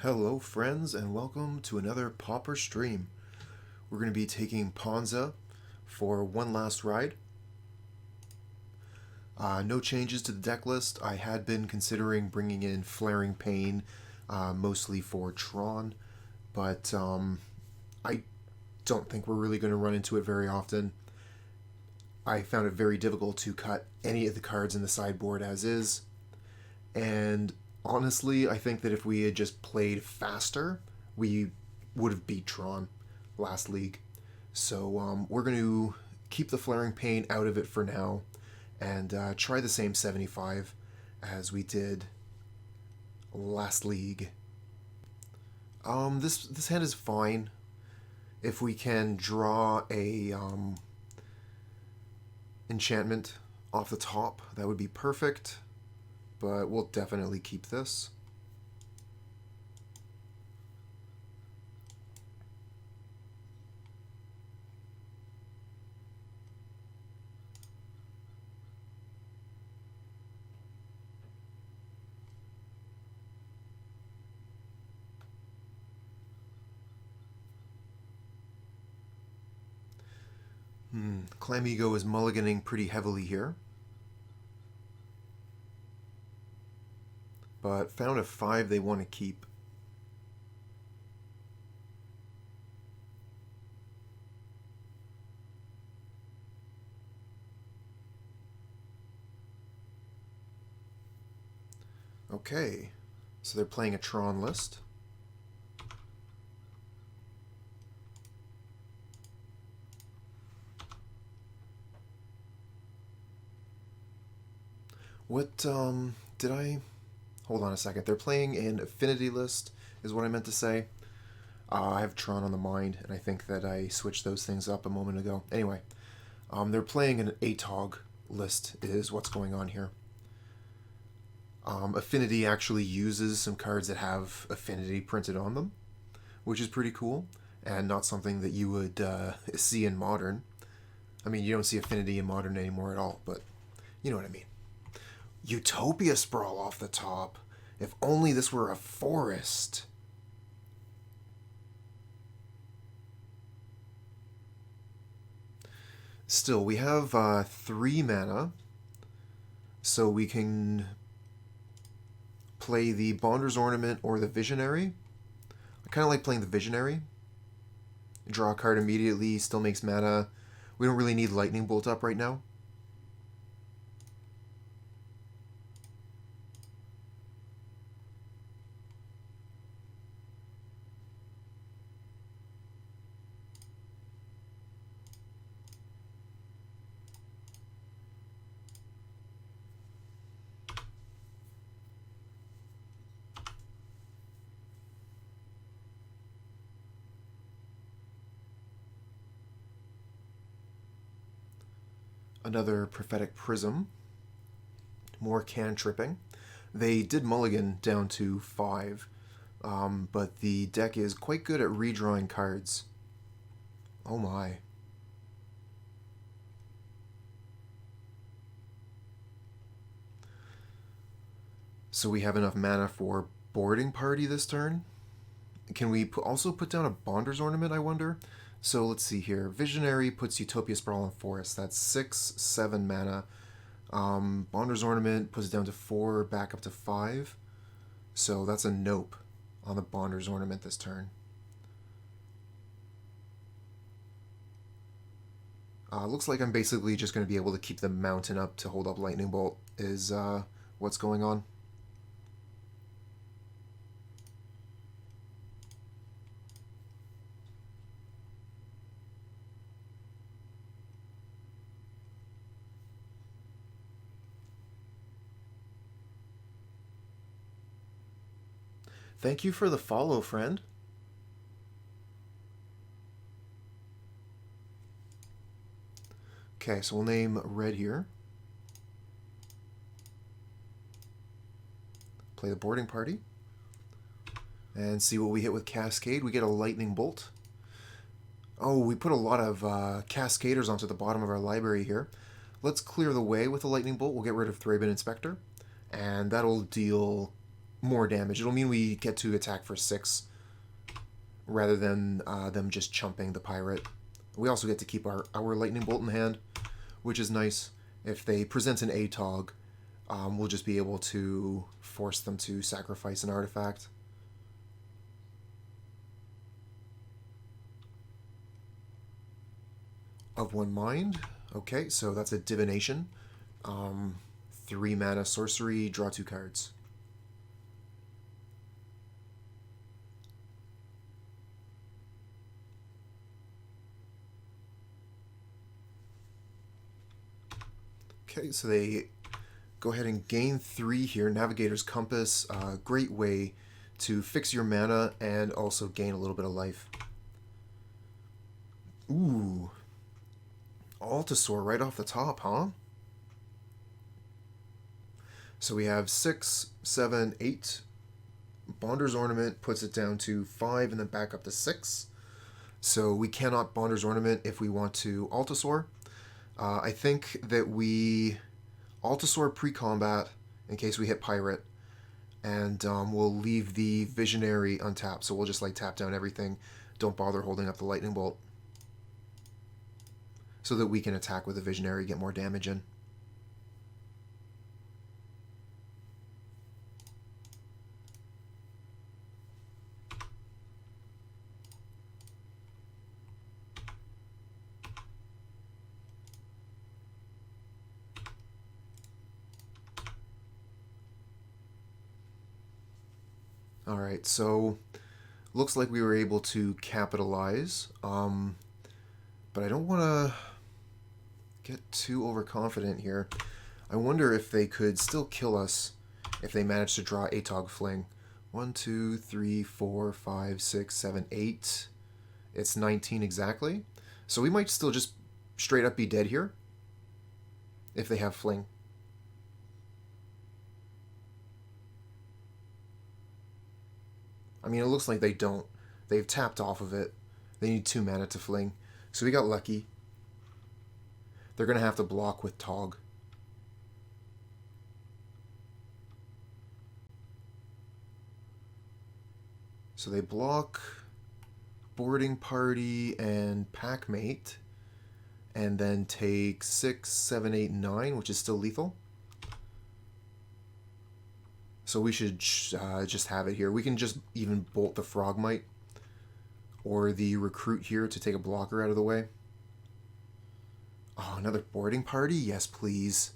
Hello friends and welcome to another Pauper stream. We're going to be taking Ponza for one last ride. No changes to the deck list. I had been considering bringing in Flaring Pain, mostly for Tron, but I don't think we're really going to run into it very often. I found it very difficult to cut any of the cards in the sideboard as is, and honestly, I think that if we had just played faster, we would have beat Tron last league. So we're going to keep the Flaring Pain out of it for now and try the same 75 as we did last league. This hand is fine. If we can draw a enchantment off the top, that would be perfect. But we'll definitely keep this. Clamigo is mulliganing pretty heavily here. But found a 5 they want to keep. Okay, so they're playing a Tron list. What, did I... Hold on a second. They're playing an Affinity list, is what I meant to say. I have Tron on the mind, and I think that I switched those things up a moment ago. Anyway, they're playing an ATOG list, is what's going on here. Affinity actually uses some cards that have Affinity printed on them, which is pretty cool, and not something that you would see in Modern. I mean, you don't see Affinity in Modern anymore at all, but you know what I mean. Utopia Sprawl off the top. If only this were a forest. Still, we have 3 mana, so we can play the Bonder's Ornament or the Visionary. I kind of like playing the Visionary. Draw a card immediately, still makes mana. We don't really need Lightning Bolt up right now. Another Prophetic Prism. More cantripping. They did mulligan down to 5, but the deck is quite good at redrawing cards. Oh my. So we have enough mana for Boarding Party this turn. Can we also put down a Bonder's Ornament, I wonder? So let's see here. Visionary puts Utopia Sprawl in Forest. That's 6, 7 mana. Bonder's Ornament puts it down to 4, back up to 5. So that's a nope on the Bonder's Ornament this turn. Looks like I'm basically just going to be able to keep the mountain up to hold up Lightning Bolt is what's going on. Thank you for the follow, friend. Okay, so we'll name red here. Play the Boarding Party. And see what we hit with Cascade. We get a Lightning Bolt. Oh, we put a lot of Cascaders onto the bottom of our library here. Let's clear the way with a Lightning Bolt. We'll get rid of Thraben Inspector. And that'll deal more damage. It'll mean we get to attack for 6 rather than them just chumping the pirate. We also get to keep our lightning bolt in hand, which is nice. If they present an ATOG, we'll just be able to force them to sacrifice an artifact. Of one mind. Okay, so that's a divination. 3 mana sorcery, draw 2 cards. Okay, so they go ahead and gain 3 here. Navigator's Compass, great way to fix your mana and also gain a little bit of life. Ooh. Altisaur right off the top, huh? So we have 6, 7, 8. Bonder's Ornament puts it down to 5 and then back up to 6. So we cannot Bonder's Ornament if we want to Altisaur. I think that we Altisaur pre-combat in case we hit Pirate, and we'll leave the Visionary untapped. So we'll just like tap down everything. Don't bother holding up the Lightning Bolt, so that we can attack with the Visionary, get more damage in. Alright, so looks like we were able to capitalize, but I don't want to get too overconfident here. I wonder if they could still kill us if they manage to draw ATOG Fling. 1, 2, 3, 4, 5, 6, 7, 8. It's 19 exactly. So we might still just straight up be dead here if they have Fling. I mean, it looks like they don't. They've tapped off of it. They need 2 mana to Fling. So we got lucky. They're going to have to block with Tog. So they block Boarding Party and Packmate, and then take 6, 7, 8, 9, which is still lethal. So we should just have it here. We can just even bolt the Frogmite or the Recruit here to take a blocker out of the way. Oh, another Boarding Party? Yes, please.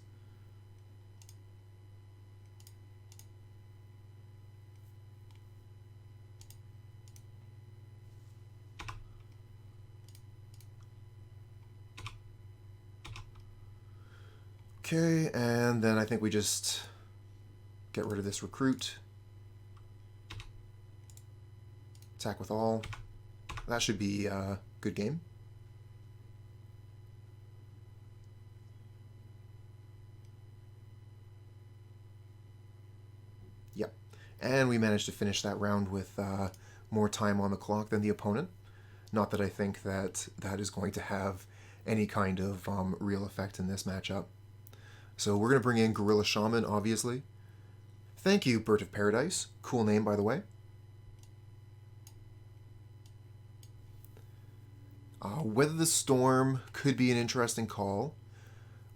Okay, and then I think we just get rid of this Recruit. Attack with all. That should be a good game. Yep. And we managed to finish that round with more time on the clock than the opponent. Not that I think that that is going to have any kind of real effect in this matchup. So we're going to bring in Gorilla Shaman, obviously. Thank you, Bird of Paradise. Cool name, by the way. Weather the Storm could be an interesting call.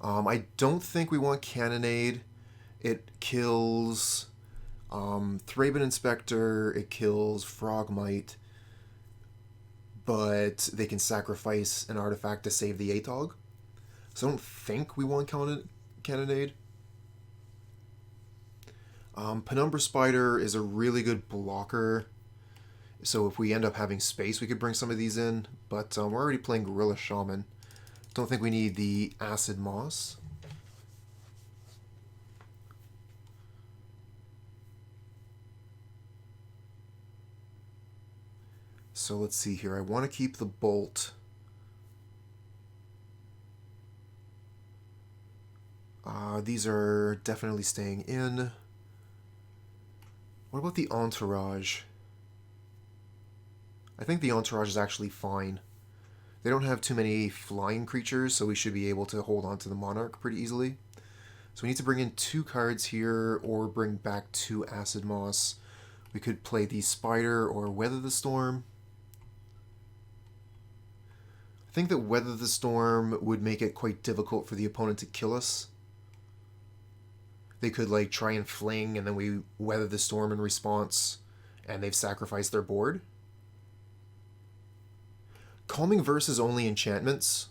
I don't think we want Cannonade. It kills Thraben Inspector, it kills Frogmite, but they can sacrifice an artifact to save the ATOG. So I don't think we want Cannonade. Penumbra Spider is a really good blocker, so if we end up having space we could bring some of these in, but we're already playing Gorilla Shaman. Don't think we need the Acid-Moss. So let's see here. I want to keep the Bolt. These are definitely staying in. What about the Entourage? I think the Entourage is actually fine. They don't have too many flying creatures, so we should be able to hold on to the Monarch pretty easily. So we need to bring in 2 cards here or bring back 2 Acid-Moss. We could play the Spider or Weather the Storm. I think that Weather the Storm would make it quite difficult for the opponent to kill us. They could like try and fling and then we Weather the Storm in response and they've sacrificed their board. Calming Verse is only enchantments,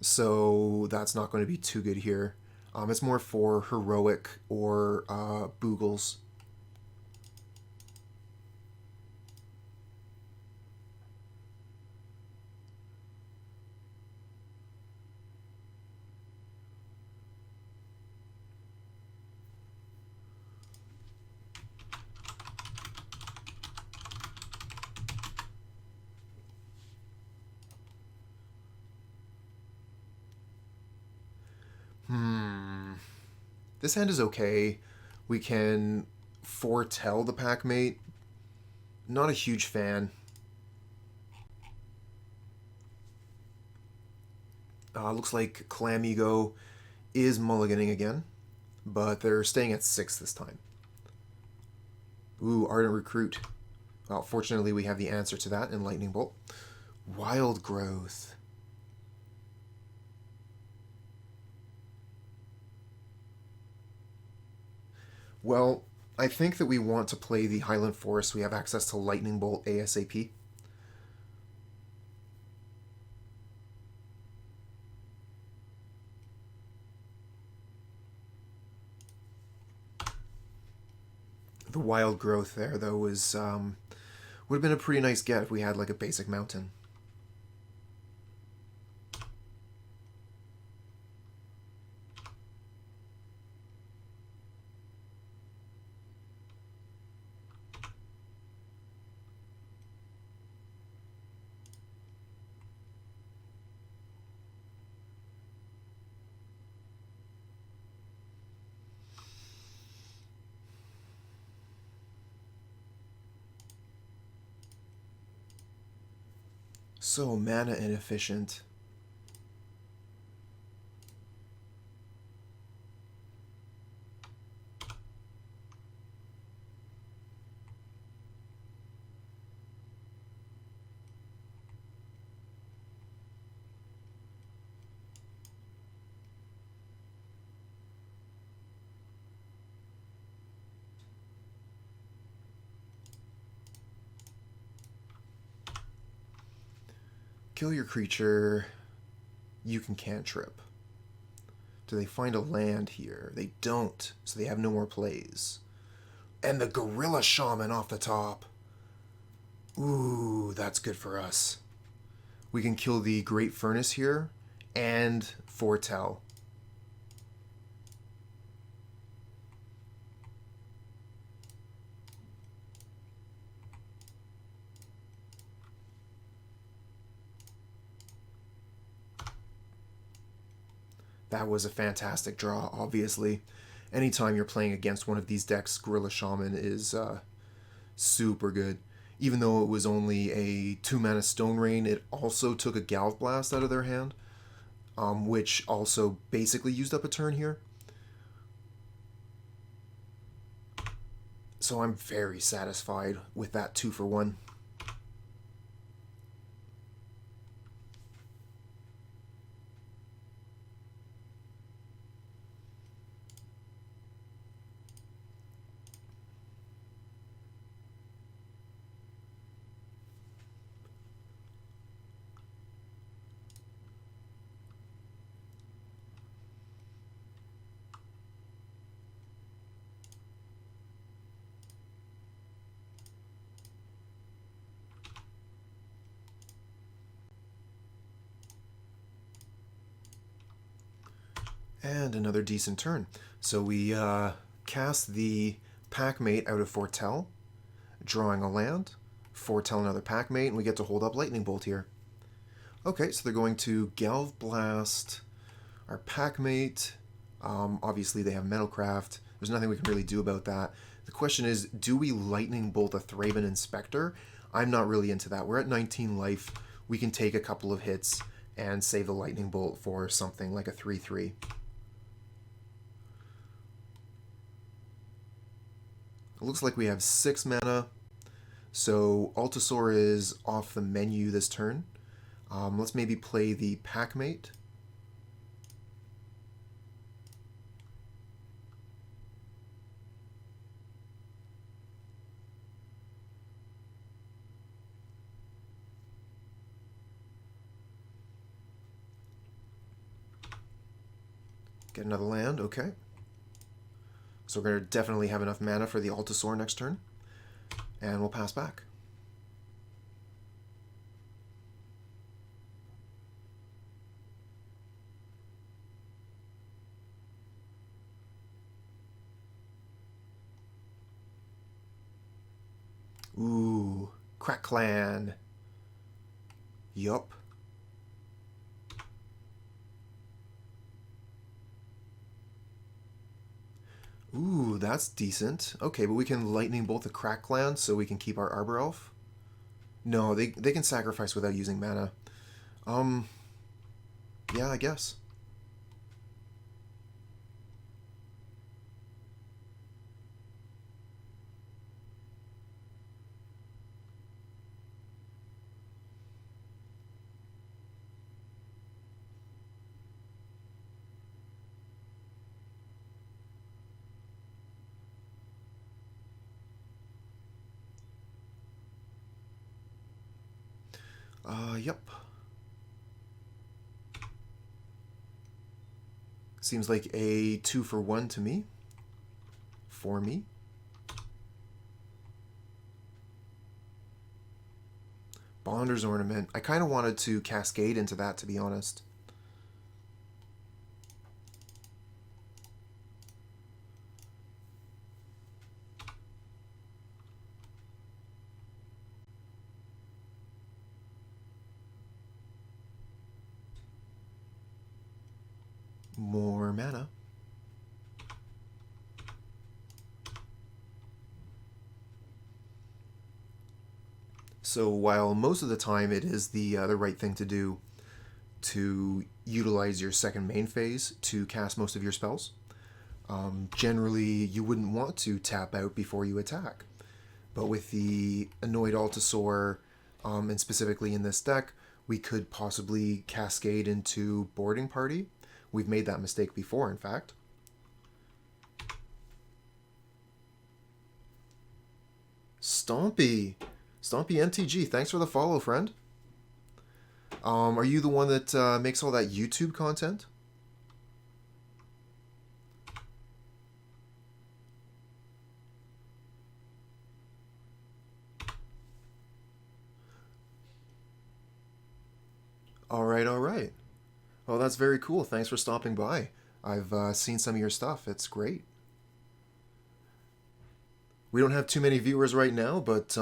so that's not going to be too good here. It's more for Heroic or Boogles. This hand is okay. We can foretell the Packmate. Not a huge fan. Looks like Clam Ego is mulliganing again, but they're staying at 6 this time. Ooh, Ardent Recruit. Well, fortunately we have the answer to that in Lightning Bolt. Wild Growth. Well, I think that we want to play the Highland Forest. We have access to Lightning Bolt ASAP. The Wild Growth there, though, was would have been a pretty nice get if we had like a basic mountain. So mana inefficient. Kill your creature, you can cantrip. Do they find a land here? They don't, so they have no more plays. And the Gorilla Shaman off the top. Ooh, that's good for us. We can kill the Great Furnace here and foretell. That was a fantastic draw, obviously. Anytime you're playing against one of these decks, Gorilla Shaman is super good. Even though it was only a 2-mana Stone Rain, it also took a Galv Blast out of their hand, which also basically used up a turn here. So I'm very satisfied with that 2-for-1. And another decent turn. So we cast the Packmate out of Foretell, drawing a land, Foretell another Packmate, and we get to hold up Lightning Bolt here. Okay, so they're going to Galv Blast our Packmate. Obviously they have Metalcraft. There's nothing we can really do about that. The question is, do we Lightning Bolt a Thraben Inspector? I'm not really into that. We're at 19 life. We can take a couple of hits and save the Lightning Bolt for something like a 3-3. It looks like we have 6 mana. So Altisaur is off the menu this turn. Let's maybe play the Packmate. Get another land, okay. So we're going to definitely have enough mana for the Altisaur next turn. And we'll pass back. Ooh, Crack Clan. Yup. Ooh, that's decent. Okay, but we can Lightning Bolt the Crack Clan so we can keep our Arbor Elf? No, they can sacrifice without using mana. Yeah, I guess. Yep. Seems like a 2-for-1 to me. For me. Bonder's Ornament. I kind of wanted to Cascade into that, to be honest. More mana. So while most of the time it is the right thing to do to utilize your second main phase to cast most of your spells, generally you wouldn't want to tap out before you attack. But with the Annoyed Altisaur, and specifically in this deck, we could possibly Cascade into Boarding Party. We've made that mistake before, in fact. Stompy! Stompy MtG, thanks for the follow, friend. Are you the one that makes all that YouTube content? Alright, alright. Well, that's very cool. Thanks for stopping by. I've seen some of your stuff. It's great. We don't have too many viewers right now, but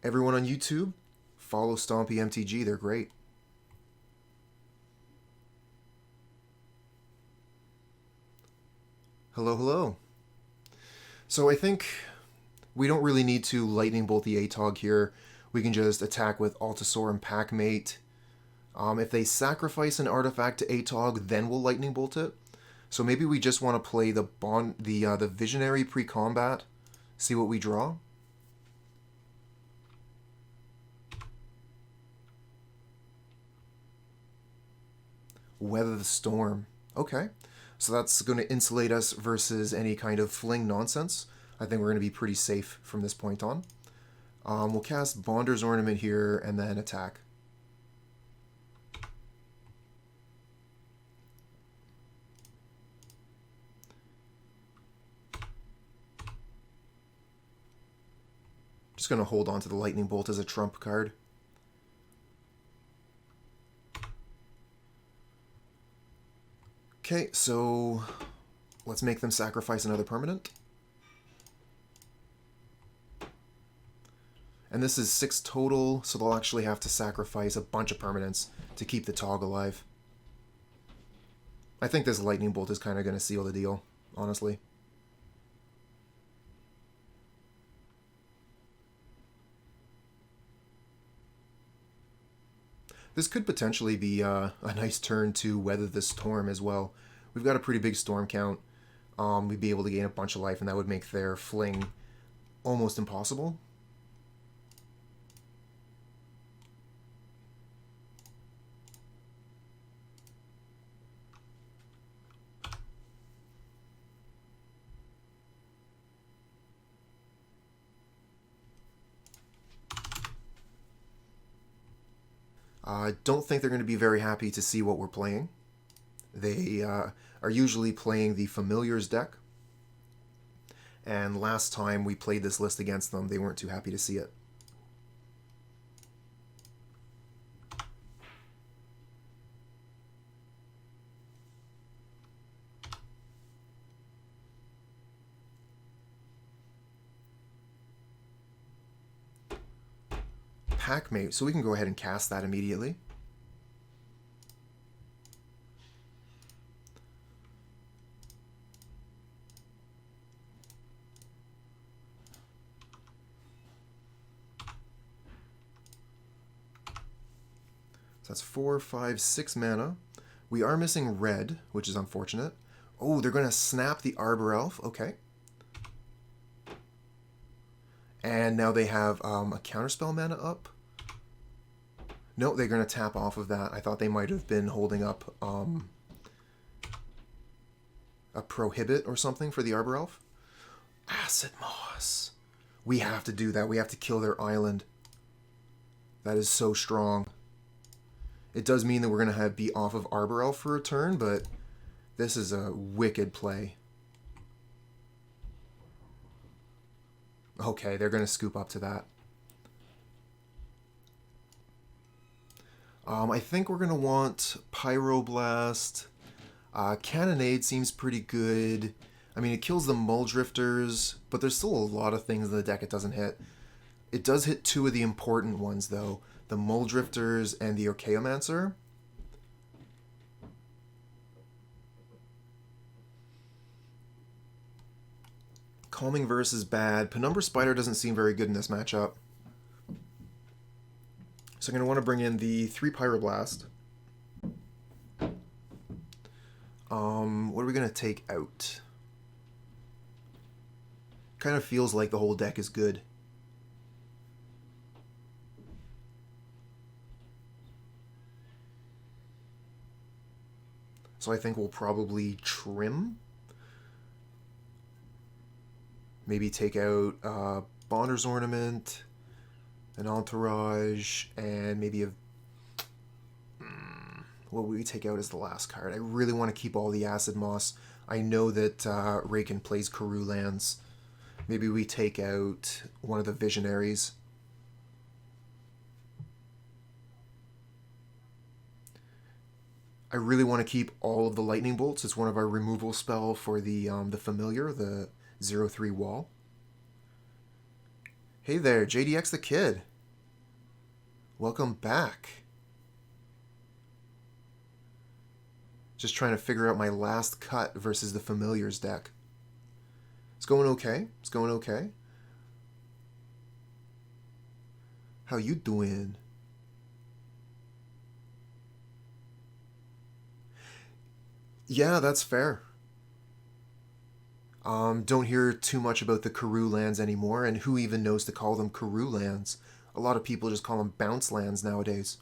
everyone on YouTube, follow Stompy MtG. They're great. Hello, hello. So I think we don't really need to Lightning Bolt the Atog here. We can just attack with Altisaur and Packmate. If they sacrifice an artifact to Atog, then we'll Lightning Bolt it. So maybe we just want to play the Visionary pre-combat, see what we draw. Weather the Storm. Okay. So that's going to insulate us versus any kind of fling nonsense. I think we're going to be pretty safe from this point on. We'll cast Bonder's Ornament here and then attack. Just going to hold on to the Lightning Bolt as a trump card. Okay, so let's make them sacrifice another permanent. And this is 6 total, so they'll actually have to sacrifice a bunch of permanents to keep the Tog alive. I think this Lightning Bolt is kind of going to seal the deal, honestly. This could potentially be a nice turn to Weather the Storm as well. We've got a pretty big storm count. we'd be able to gain a bunch of life, and that would make their fling almost impossible. I don't think they're going to be very happy to see what we're playing. They are usually playing the Familiars deck, and last time we played this list against them, they weren't too happy to see it. Packmate, so we can go ahead and cast that immediately. So that's 4, 5, 6 mana. We are missing red, which is unfortunate. Oh, they're going to snap the Arbor Elf. Okay. And now they have a counterspell mana up. No, they're going to tap off of that. I thought they might have been holding up a Prohibit or something for the Arbor Elf. Acid-Moss. We have to do that. We have to kill their island. That is so strong. It does mean that we're going to be off of Arbor Elf for a turn, but this is a wicked play. Okay, they're going to scoop up to that. I think we're going to want Pyroblast. Cannonade seems pretty good. I mean, it kills the Muldrifters, but there's still a lot of things in the deck it doesn't hit. It does hit 2 of the important ones, though. The Muldrifters and the Archaeomancer. Calming Verse is bad. Penumbra Spider doesn't seem very good in this matchup. So I'm going to want to bring in the 3 Pyroblast. What are we going to take out? Kind of feels like the whole deck is good. So I think we'll probably trim. Maybe take out Bonder's Ornament, an Entourage, and maybe a... what would we take out as the last card? I really want to keep all the Acid-Moss. I know that Raken plays Gruul lands. Maybe we take out one of the Visionaries. I really want to keep all of the Lightning Bolts. It's one of our removal spell for the Familiar, the 0/3 wall. Hey there, JDX the Kid. Welcome back. Just trying to figure out my last cut versus the Familiars deck. It's going okay. It's going okay. How you doing? Yeah, that's fair. Don't hear too much about the Gruul lands anymore, and who even knows to call them Gruul lands? A lot of people just call them bounce lands nowadays.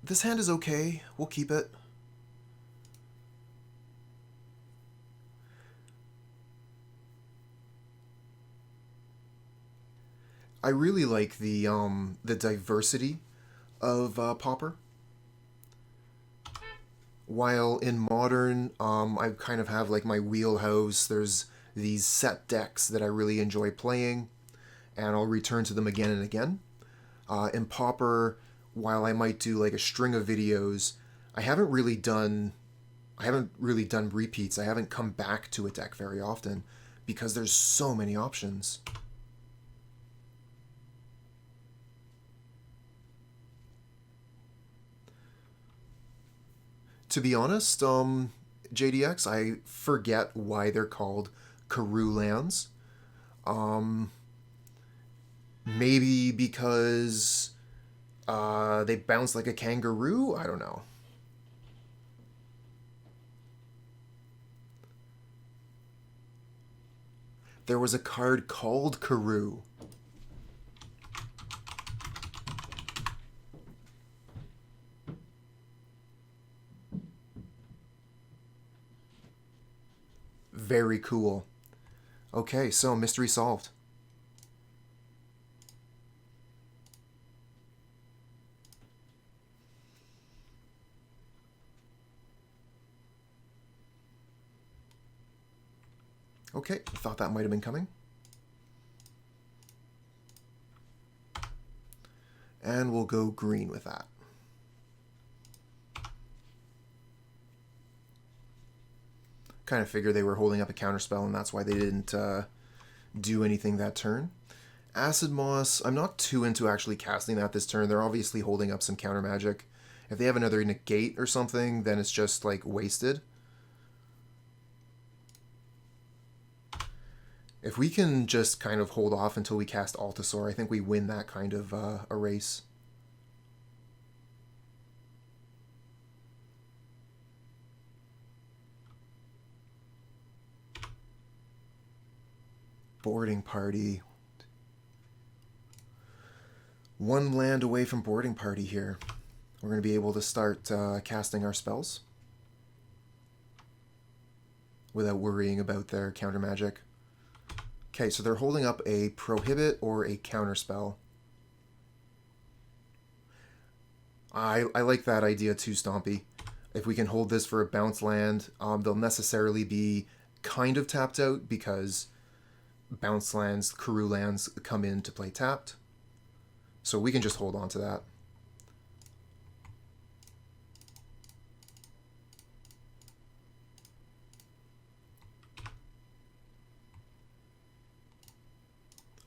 This hand is okay. We'll keep it. I really like the diversity of Pauper. While in Modern, I kind of have like my wheelhouse. There's these set decks that I really enjoy playing, and I'll return to them again and again. In Pauper, while I might do like a string of videos, I haven't really done repeats. I haven't come back to a deck very often because there's so many options. To be honest, JDX. I forget why they're called Karoo lands. Maybe because they bounce like a kangaroo? I don't know. There was a card called Karoo. Very cool. Okay, so mystery solved. Okay, thought that might have been coming. And we'll go green with that. Kind of figured they were holding up a counterspell, and that's why they didn't do anything that turn. Acid-Moss, I'm not too into actually casting that this turn. They're obviously holding up some counter magic. If they have another negate or something, then it's just like wasted. If we can just kind of hold off until we cast Altisaur, I think we win that kind of a race. Boarding party. One land away from boarding party here. We're going to be able to start casting our spells without worrying about their counter magic. Okay, so they're holding up a prohibit or a counter spell. I like that idea too, Stompy. If we can hold this for a bounce land, they'll necessarily be kind of tapped out because bounce lands, Karoo lands come in to play tapped. So we can just hold on to that.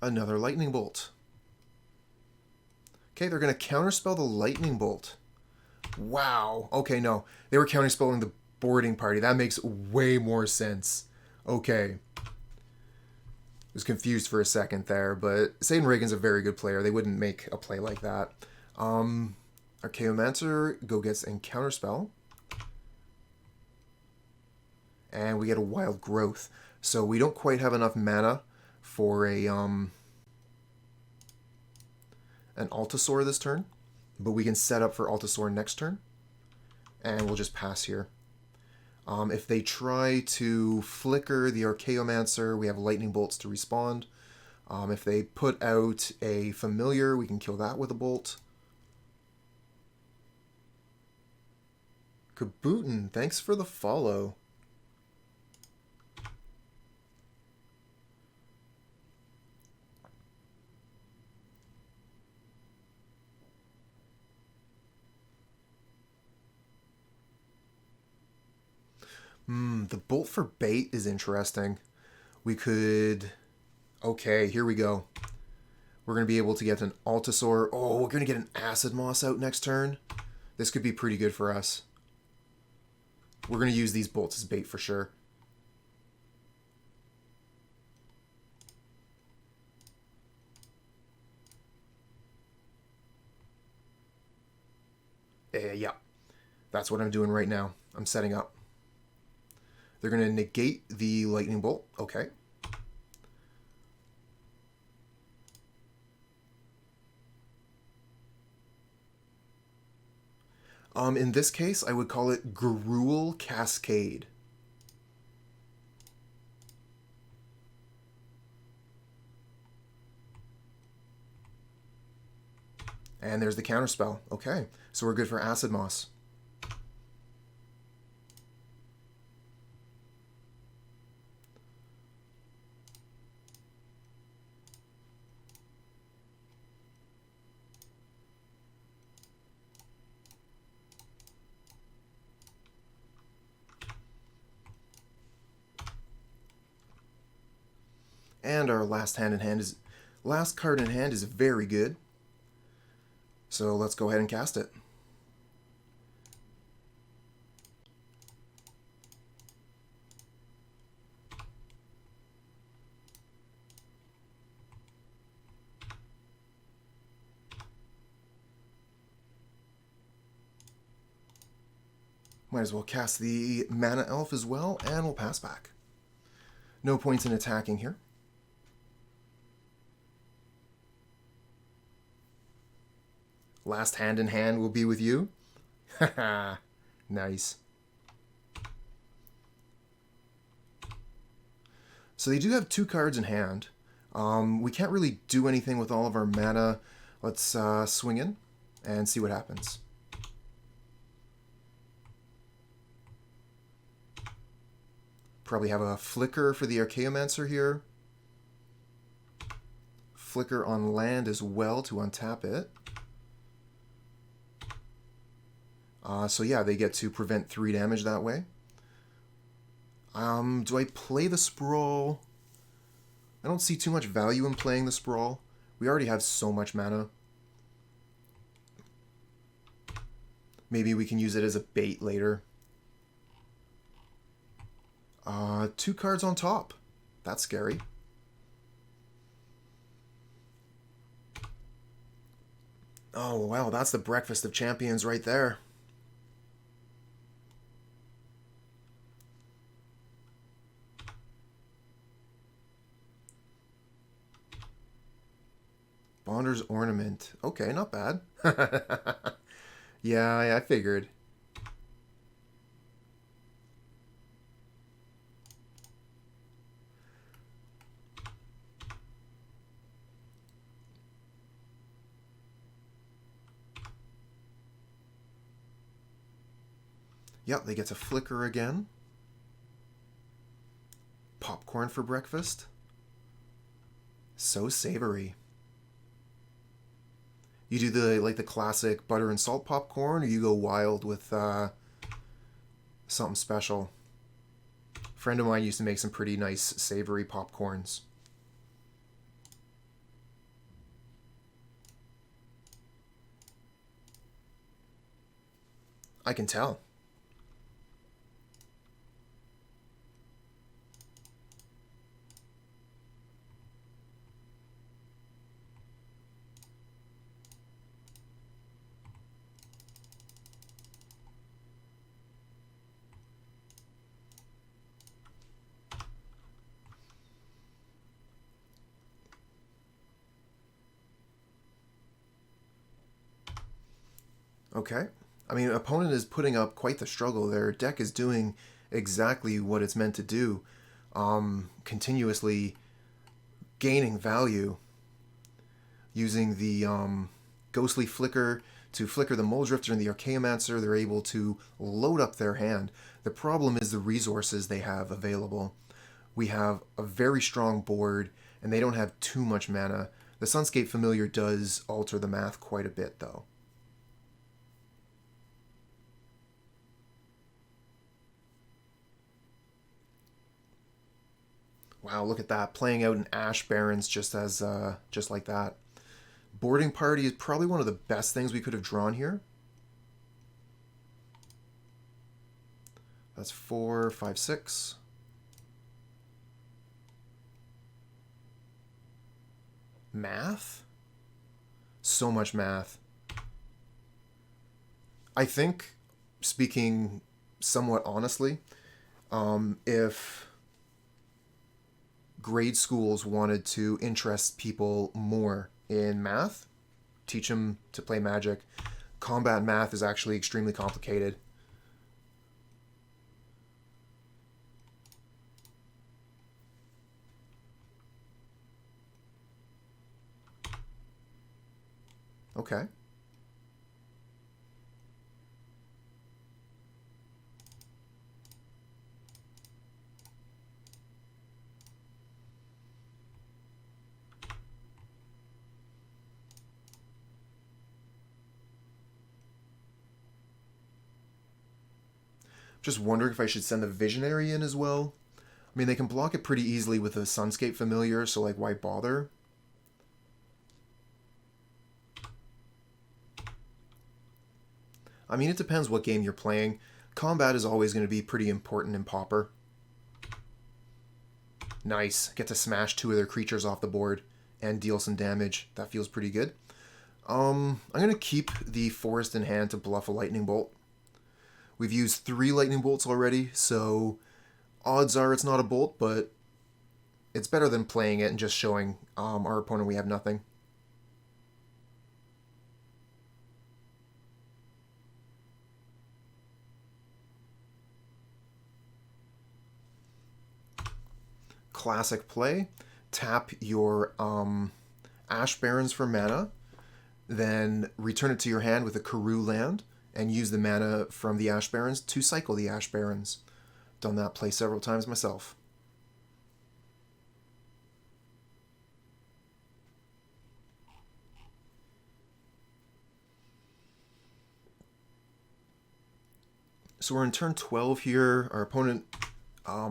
Another lightning bolt. Okay, they're going to counterspell the lightning bolt. Wow. Okay, no. They were counterspelling the boarding party. That makes way more sense. Okay. Was confused for a second there, but Satan Reagan's a very good player. They wouldn't make a play like that. Archaeomancer go gets and counterspell. And we get a Wild Growth. So we don't quite have enough mana for a an Altisaur this turn, but we can set up for Altisaur next turn, and we'll just pass here. If they try to flicker the Archaeomancer, we have lightning bolts to respond. If they put out a familiar, we can kill that with a bolt. Kabootin, thanks for the follow. The bolt for bait is interesting. We could... Okay, here we go. We're going to be able to get an Altisaur. Oh, we're going to get an Acid-Moss out next turn. This could be pretty good for us. We're going to use these bolts as bait for sure. Yeah. That's what I'm doing right now. I'm setting up. They're going to negate the lightning bolt. Okay. In this case, I would call it Gruul Cascade. And there's the counterspell. Okay, so we're good for Acid-Moss. And our last card in hand is very good. So let's go ahead and cast it. Might as well cast the Mana Elf as well, and we'll pass back. No points in attacking here. Last hand in hand will be with you. Haha, nice. So they do have 2 cards in hand. We can't really do anything with all of our mana. Let's swing in and see what happens. Probably have a Flicker for the Archaeomancer here. Flicker on land as well to untap it. So yeah, they get to prevent 3 damage that way. Do I play the Sprawl? I don't see too much value in playing the Sprawl. We already have so much mana. Maybe we can use it as a bait later. 2 cards on top. That's scary. Oh, wow, that's the breakfast of champions right there. Bonder's Ornament. Okay, not bad. Yeah, I figured. Yep, they get to Flicker again. Popcorn for breakfast. So savory. You do the classic butter and salt popcorn, or you go wild with something special? A friend of mine used to make some pretty nice savory popcorns. I can tell. Okay. I mean, opponent is putting up quite the struggle. Their deck is doing exactly what it's meant to do. Continuously gaining value. Using the Ghostly Flicker to flicker the Muldrifter and the Archaeomancer, they're able to load up their hand. The problem is the resources they have available. We have a very strong board, and they don't have too much mana. The Sunscape Familiar does alter the math quite a bit, though. Wow, look at that. Playing out an Ash Barrens just like that. Boarding Party is probably one of the best things we could have drawn here. That's 4, 5, 6. Math? So much math. I think, speaking somewhat honestly, if grade schools wanted to interest people more in math, teach them to play Magic, combat math is actually extremely complicated. Okay. Just wondering if I should send the Visionary in as well. I mean, they can block it pretty easily with a Sunscape Familiar, so like, why bother? I mean, it depends what game you're playing. Combat is always going to be pretty important in Pauper. Nice. Get to smash 2 of their creatures off the board and deal some damage. That feels pretty good. I'm going to keep the Forest in hand to bluff a Lightning Bolt. We've used 3 lightning bolts already, so odds are it's not a bolt, but it's better than playing it and just showing our opponent we have nothing. Classic play. Tap your Ash Barrens for mana, then return it to your hand with a Gruul land, and use the mana from the Ash Barrens to cycle the Ash Barrens. Done that play several times myself. So we're in turn 12 here. Our opponent,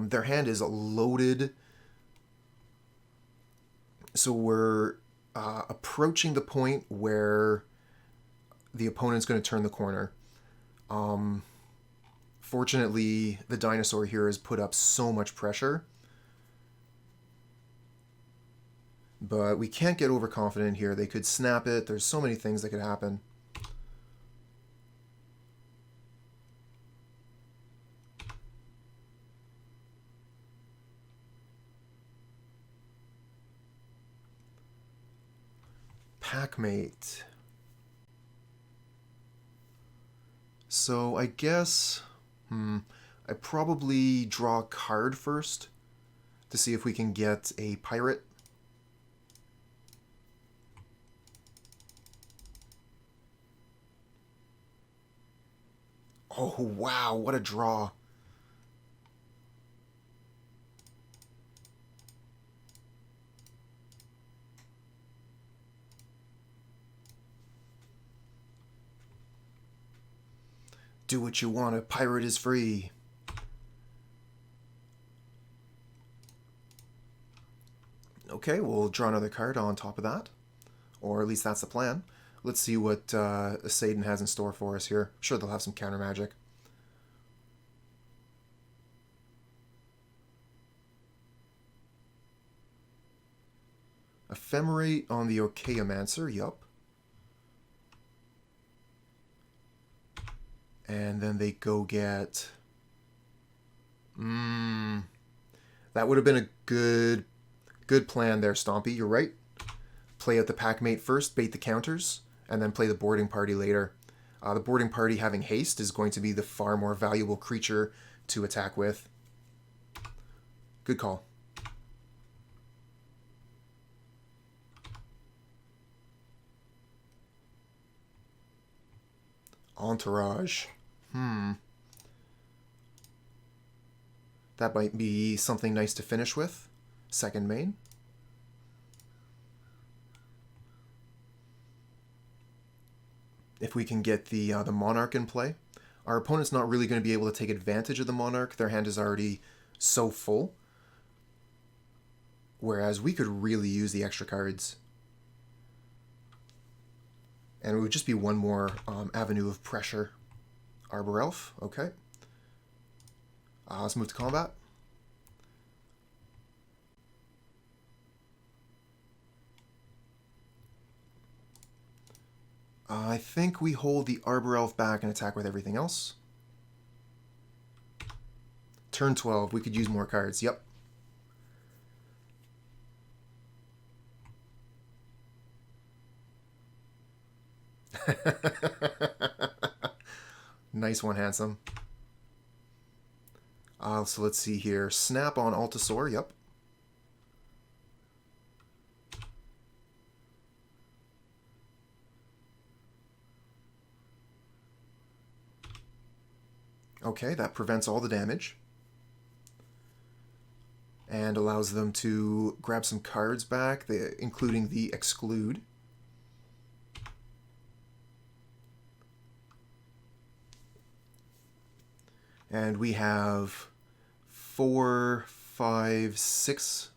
their hand is loaded. So we're approaching the point where the opponent's going to turn the corner. Fortunately, the dinosaur here has put up so much pressure. But we can't get overconfident here. They could snap it. There's so many things that could happen. Packmate. So I guess I probably draw a card first to see if we can get a pirate. Oh wow, what a draw. Do what you want, a pirate is free. Okay, we'll draw another card on top of that. Or at least that's the plan. Let's see what Satan has in store for us here. I'm sure they'll have some counter magic. Ephemerate on the Archaeomancer, yup. And then they go get... That would have been a good plan there, Stompy. You're right. Play out the Packmate first, bait the counters, and then play the boarding party later. The boarding party having haste is going to be the far more valuable creature to attack with. Good call. Entourage. That might be something nice to finish with. Second main. If we can get the Monarch in play. Our opponent's not really going to be able to take advantage of the Monarch. Their hand is already so full. Whereas we could really use the extra cards. And it would just be one more avenue of pressure. Arbor Elf, okay. Let's move to combat. I think we hold the Arbor Elf back and attack with everything else. Turn 12, we could use more cards, yep. Nice one, handsome. So let's see here. Snap on Altisaur, yep. Okay, that prevents all the damage. And allows them to grab some cards back, including the Exclude. And we have 4, 5, 6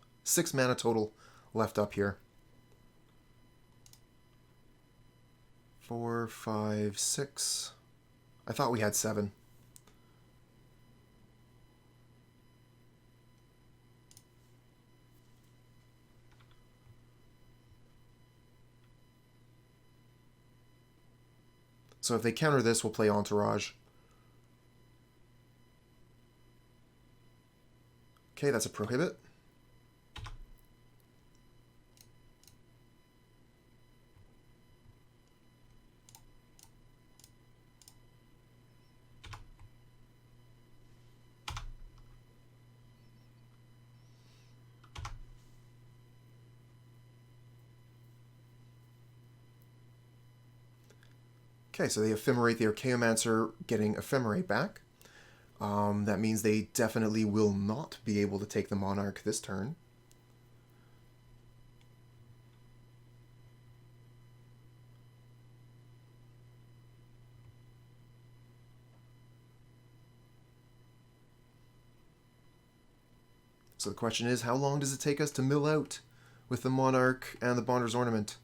mana total left up here. 4, 5, 6. I thought we had 7. So if they counter this, we'll play Entourage. Okay, that's a prohibit. Okay, so they ephemerate the Archaeomancer, getting ephemerate back. That means they definitely will not be able to take the Monarch this turn. So the question is, how long does it take us to mill out with the Monarch and the Bonder's Ornament?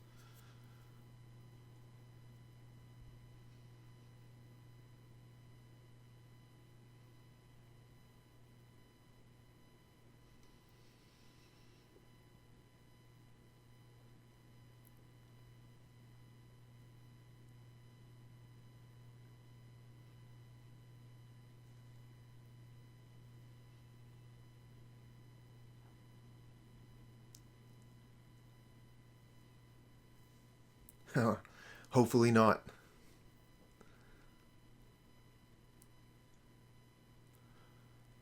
Hopefully not.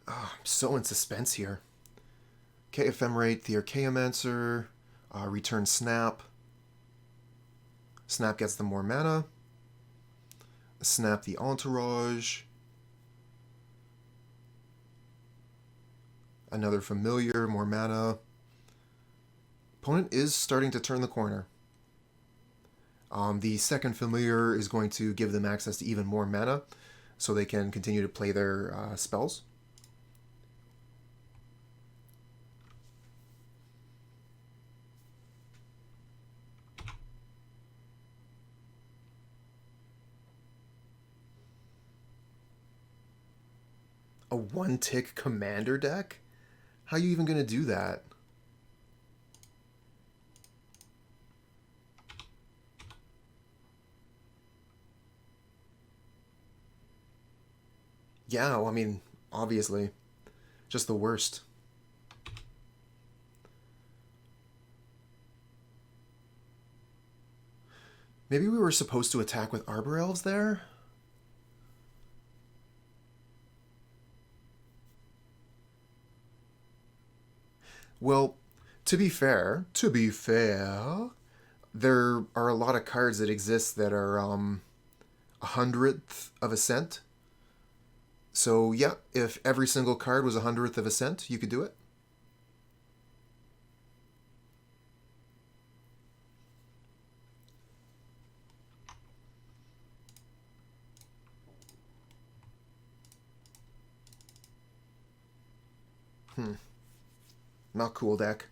Oh, I'm so in suspense here. Okay, ephemerate the Archaeomancer, return Snap. Snap gets them more mana. Snap the Entourage. Another familiar, more mana. Opponent is starting to turn the corner. The second familiar is going to give them access to even more mana, so they can continue to play their spells. A one-tick commander deck? How are you even going to do that? Yeah, well, I mean, obviously. Just the worst. Maybe we were supposed to attack with Arbor Elves there? Well, to be fair, there are a lot of cards that exist that are a hundredth of a cent. So yeah, if every single card was a hundredth of a cent, you could do it. Not cool, deck.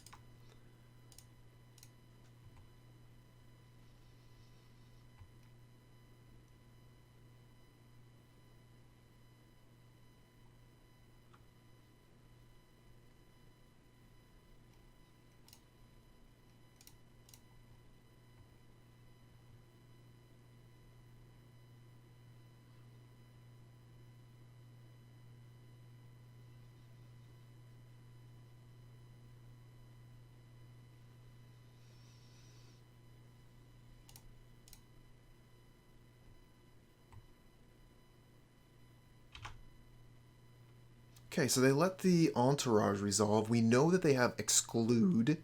Okay, so they let the Entourage resolve. We know that they have Exclude,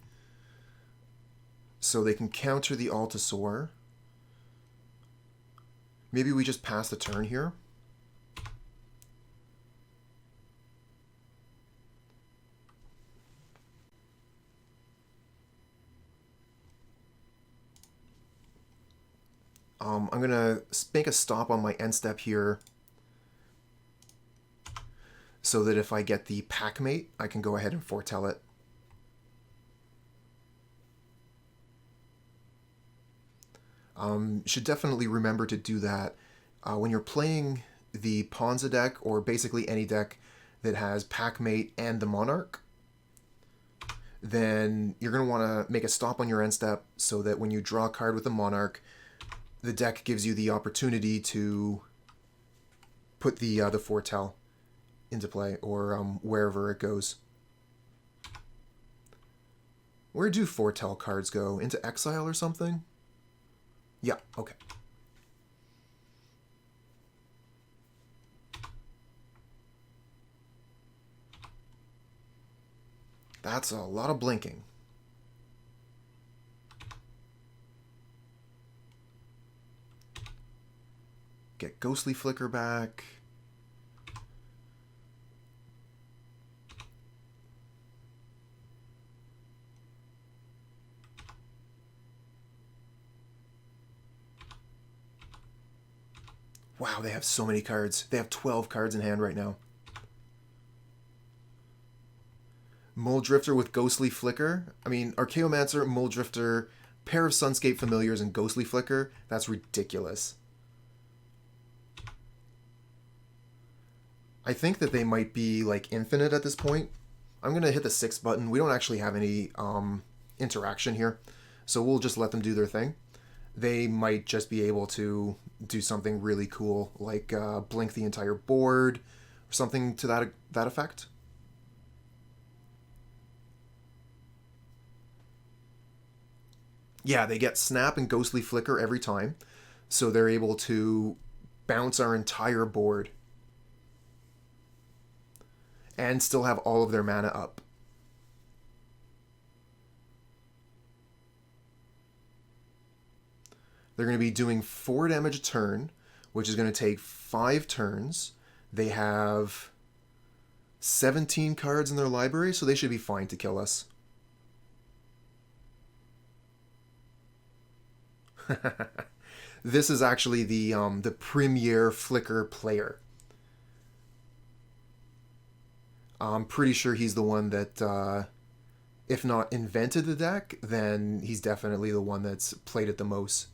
so they can counter the Altisaur. Maybe we just pass the turn here. I'm going to make a stop on my end step here so that if I get the Packmate, I can go ahead and foretell it. Should definitely remember to do that when you're playing the Ponza deck, or basically any deck that has Packmate and the Monarch. Then you're going to want to make a stop on your end step so that when you draw a card with the Monarch, the deck gives you the opportunity to put the foretell into play, or wherever it goes. Where do foretell cards go? Into exile or something? Yeah, okay. That's a lot of blinking. Get Ghostly Flicker back. Wow, they have so many cards. They have 12 cards in hand right now. Muldrifter with Ghostly Flicker. I mean, Archaeomancer, Muldrifter, pair of Sunscape Familiars, and Ghostly Flicker. That's ridiculous. I think that they might be, like, infinite at this point. I'm going to hit the 6 button. We don't actually have any interaction here, so we'll just let them do their thing. They might just be able to do something really cool, like blink the entire board, or something to that effect. Yeah, they get Snap and Ghostly Flicker every time, so they're able to bounce our entire board and still have all of their mana up. They're going to be doing 4 damage a turn, which is going to take 5 turns. They have 17 cards in their library, so they should be fine to kill us. This is actually the premier Flicker player. I'm pretty sure he's the one that, if not invented the deck, then he's definitely the one that's played it the most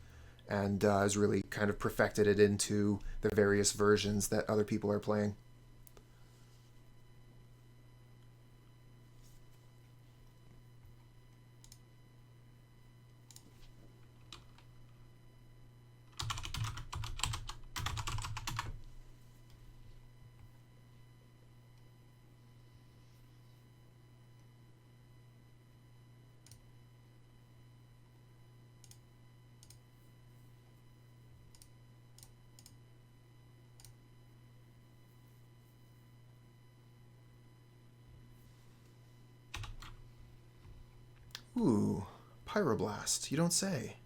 and has really kind of perfected it into the various versions that other people are playing. Ooh, Pyroblast, you don't say.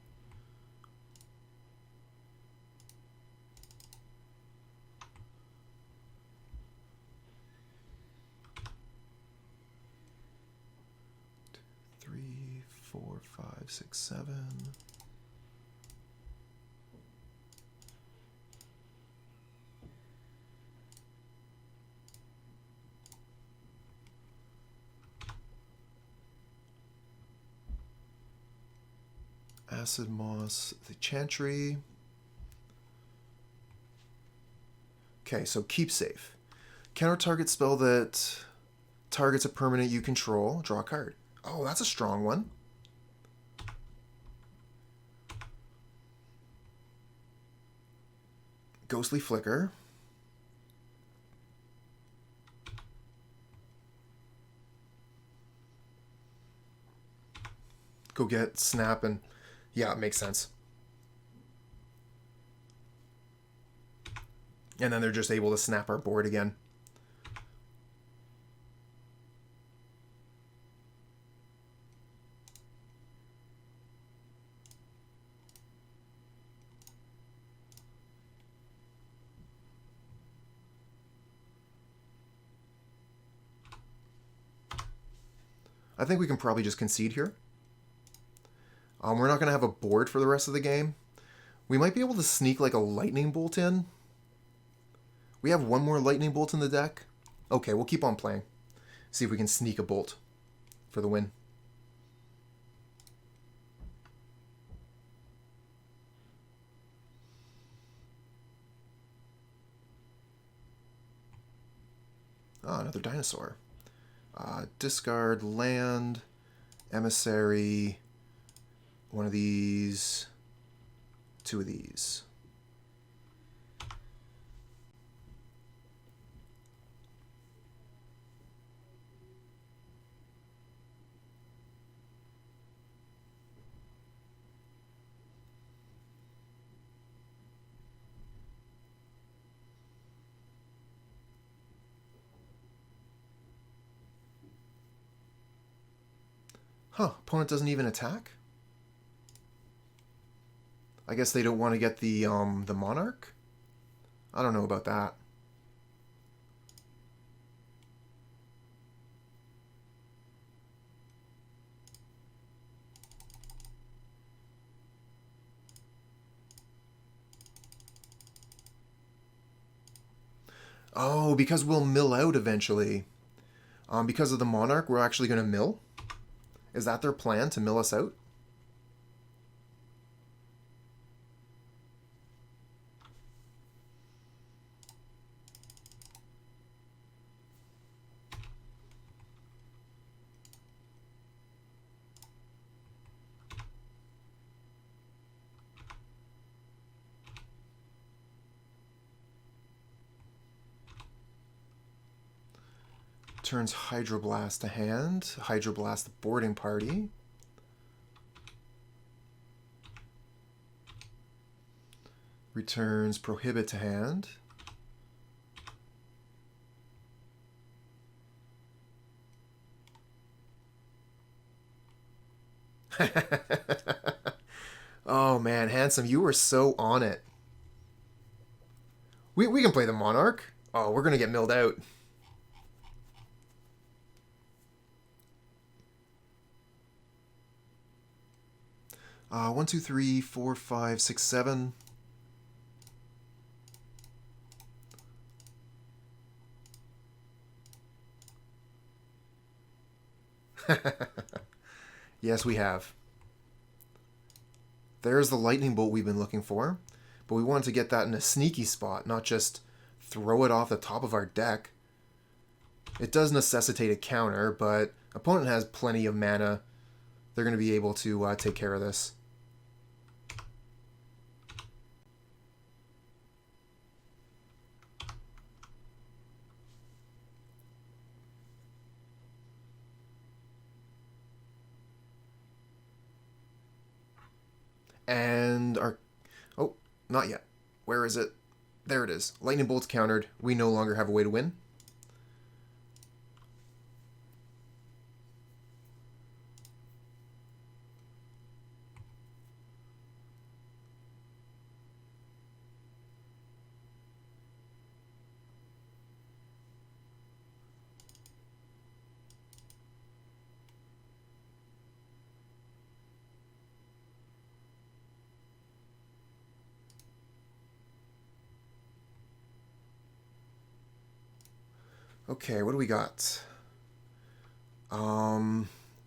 Three, 4, 5, 6, 7. Acid-Moss, the Chantry. Okay, so keep safe. Counter target spell that targets a permanent you control. Draw a card. Oh, that's a strong one. Ghostly Flicker. Go get Snap and... yeah, it makes sense. And then they're just able to snap our board again. I think we can probably just concede here. We're not going to have a board for the rest of the game. We might be able to sneak like a lightning bolt in. We have one more lightning bolt in the deck. Okay, we'll keep on playing. See if we can sneak a bolt for the win. Ah, another dinosaur. Discard land, emissary, one of these, 2 of these. Huh, opponent doesn't even attack? I guess they don't want to get the Monarch? I don't know about that. Oh, because we'll mill out eventually. Because of the Monarch, we're actually going to mill? Is that their plan, to mill us out? Turns Hydroblast to hand. Hydroblast the boarding party. Returns Prohibit to hand. Oh man, Handsome, you were so on it. We can play the Monarch. Oh, we're gonna get milled out. 1, 2, 3, 4, 5, 6, 7. Yes, we have. There's the lightning bolt we've been looking for, but we wanted to get that in a sneaky spot, not just throw it off the top of our deck. It does necessitate a counter, but opponent has plenty of mana. They're going to be able to take care of this. And our... Oh, not yet. Where is it? There it is. Lightning bolt's countered. We no longer have a way to win. Okay, what do we got?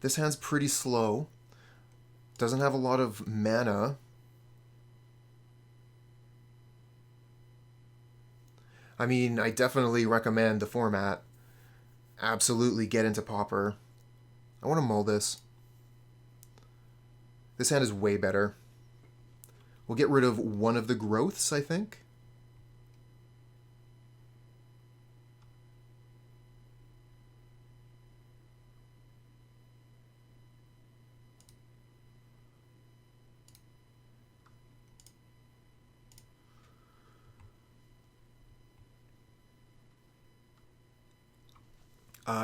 This hand's pretty slow. Doesn't have a lot of mana. I mean, I definitely recommend the format. Absolutely get into Pauper. I want to mull this. This hand is way better. We'll get rid of one of the growths, I think.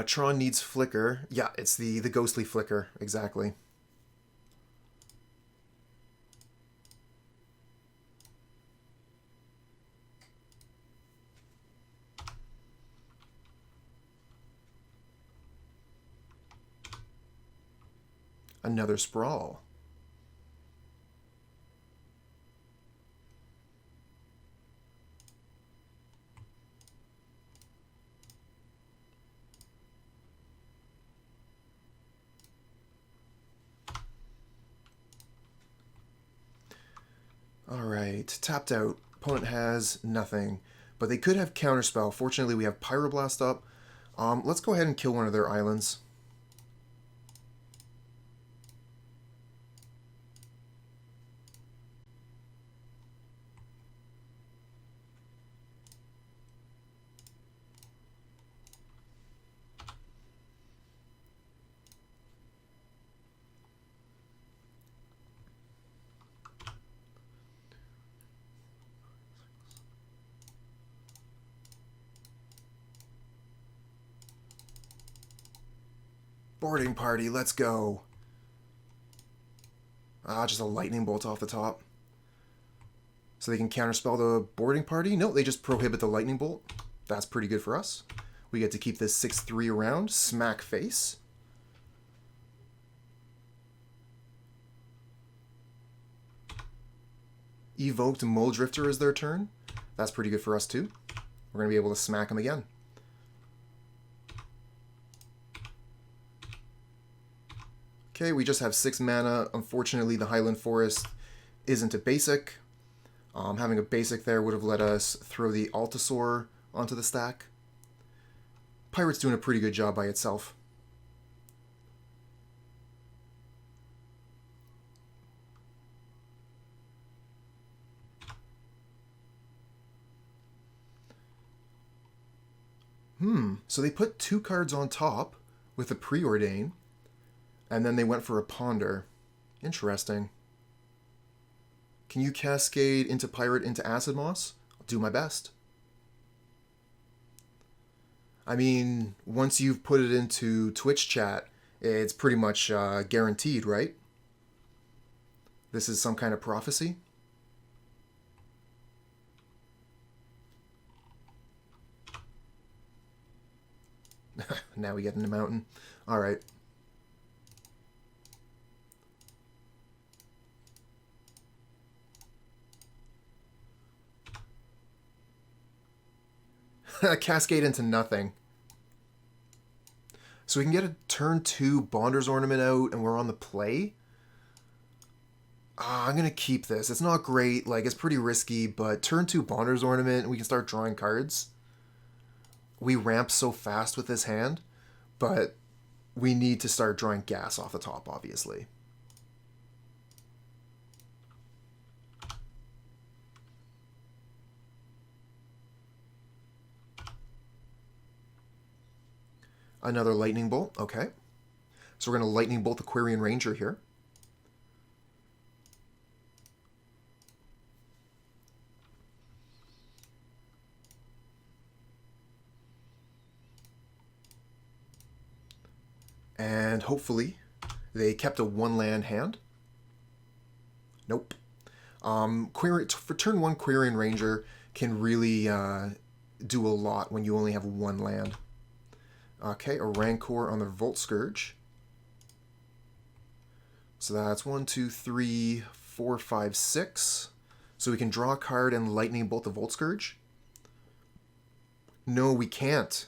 Tron needs Flicker. Yeah, it's the ghostly Flicker, exactly. Another Sprawl. Alright, tapped out. Opponent has nothing. But they could have Counterspell. Fortunately, we have Pyroblast up. Let's go ahead and kill one of their islands. Boarding party, let's go. Just a lightning bolt off the top. So they can counterspell the boarding party? No, they just prohibit the lightning bolt. That's pretty good for us. We get to keep this 6/3 around. Smack face. Evoked Mole Drifter is their turn. That's pretty good for us too. We're going to be able to smack them again. Okay, we just have 6 mana. Unfortunately, the Highland Forest isn't a basic. Having a basic there would have let us throw the Altisaur onto the stack. Pirate's doing a pretty good job by itself. So they put 2 cards on top with a Preordain, and then they went for a Ponder. Interesting. Can you Cascade into Pirate into Acid-Moss? I'll do my best. I mean, once you've put it into Twitch chat, it's pretty much guaranteed, right? This is some kind of prophecy? Now we get in the mountain. Alright. Cascade into nothing. So we can get a turn 2 Bonder's Ornament out and we're on the play? I'm going to keep this. It's not great. Like, it's pretty risky, but turn 2 Bonder's Ornament and we can start drawing cards. We ramp so fast with this hand, but we need to start drawing gas off the top, obviously. Another Lightning Bolt, okay. So we're going to Lightning Bolt the Quirion Ranger here. And hopefully they kept a 1-land hand. Nope. For turn 1, Quirion Ranger can really do a lot when you only have 1 land. Okay, a Rancor on the Volt Scourge. So that's 1, 2, 3, 4, 5, 6. So we can draw a card and Lightning Bolt the Volt Scourge. No, we can't.